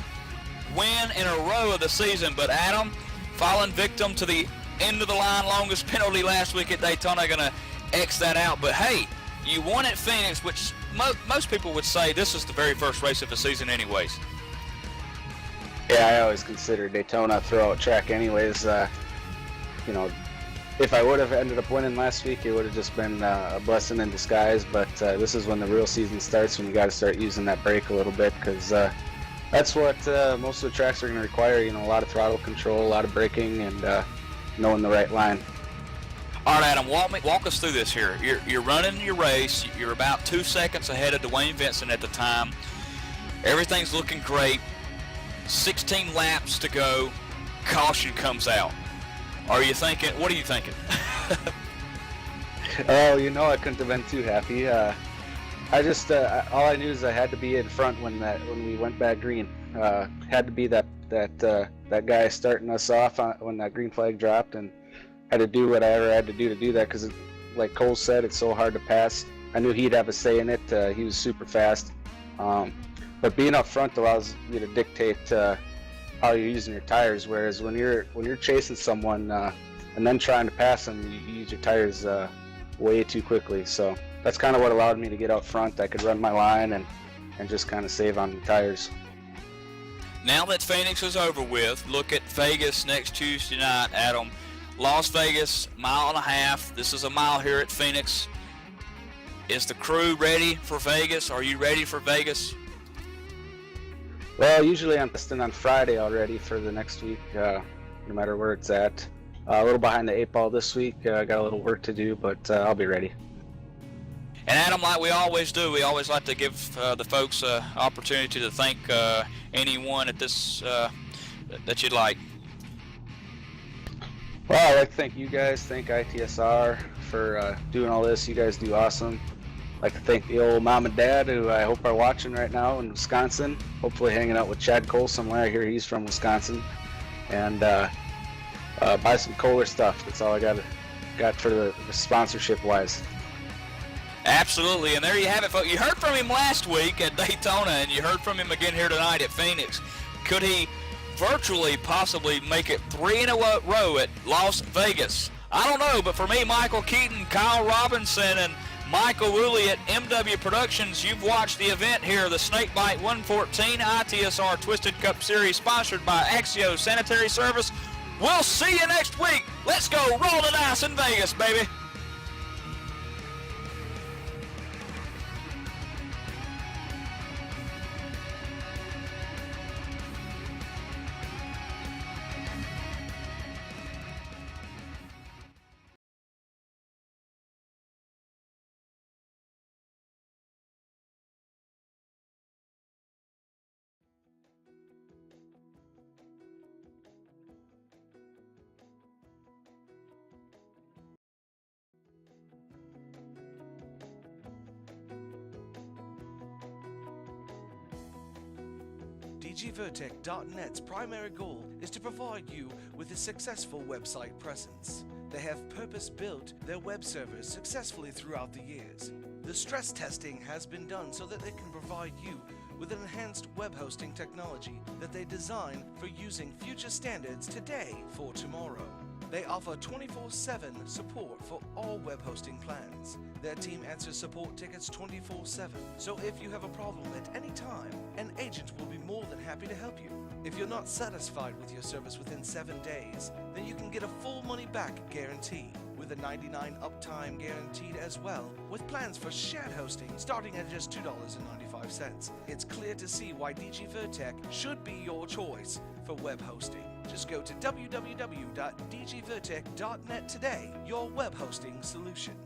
win in a row of the season. But Adam, falling victim to the end of the line longest penalty last week at Daytona, gonna X that out. But hey, you won at Phoenix, which most people would say this is the very first race of the season anyways. Yeah, I always consider Daytona a throwout track anyways. You know, if I would have ended up winning last week, it would have just been a blessing in disguise. But this is when the real season starts, when you got to start using that brake a little bit, because that's what most of the tracks are going to require. You know, a lot of throttle control, a lot of braking, and knowing the right line. All right, Adam, walk us through this here. You're running your race. You're about 2 seconds ahead of Dwayne Vincent at the time. Everything's looking great. 16 laps to go. Caution comes out. What are you thinking? Oh, you know, I couldn't have been too happy. I just all I knew is I had to be in front when we went back green. Had to be that guy starting us off when that green flag dropped, and had to do whatever I had to do that, because like Cole said, it's so hard to pass. I knew he'd have a say in it. He was super fast, but being up front allows you to dictate how you're using your tires, whereas when you're chasing someone and then trying to pass them, you use your tires way too quickly. So that's kind of what allowed me to get out front. I could run my line and just kind of save on the tires. Now that Phoenix is over with, look at Vegas next Tuesday night, Adam. Las Vegas, 1.5 miles. This is a mile here at Phoenix. Is the crew ready for Vegas? Are you ready for Vegas? Well, usually I'm testing on Friday already for the next week, no matter where it's at. A little behind the 8 ball this week. Got a little work to do, but I'll be ready. And Adam, like we always do, we always like to give the folks an opportunity to thank anyone at this that you'd like. Well, I'd like to thank you guys, thank ITSR for doing all this. You guys do awesome. I'd like to thank the old mom and dad who I hope are watching right now in Wisconsin. Hopefully hanging out with Chad Cole somewhere. I hear he's from Wisconsin. And buy some Kohler stuff. That's all I got for the sponsorship wise. Absolutely, and there you have it, folks. You heard from him last week at Daytona, and you heard from him again here tonight at Phoenix. Could he virtually possibly make it 3 in a row at Las Vegas? I don't know, but for me, Michael Keaton, Kyle Robinson, and Michael Woolley at MW Productions, you've watched the event here, the Snakebite 114 ITSR Twisted Cup Series, sponsored by Axio Sanitary Service. We'll see you next week. Let's go roll the dice in Vegas, baby. DGVertec.net's primary goal is to provide you with a successful website presence. They have purpose-built their web servers successfully throughout the years. The stress testing has been done so that they can provide you with an enhanced web hosting technology that they design for using future standards today for tomorrow. They offer 24/7 support for all web hosting plans. Their team answers support tickets 24/7, so if you have a problem at any time, an agent will be more than happy to help you. If you're not satisfied with your service within 7 days, then you can get a full money-back guarantee, with a 99 uptime guaranteed as well, with plans for shared hosting starting at just $2.95. It's clear to see why DGVertec should be your choice for web hosting. Just go to www.dgvertec.net today, your web hosting solution.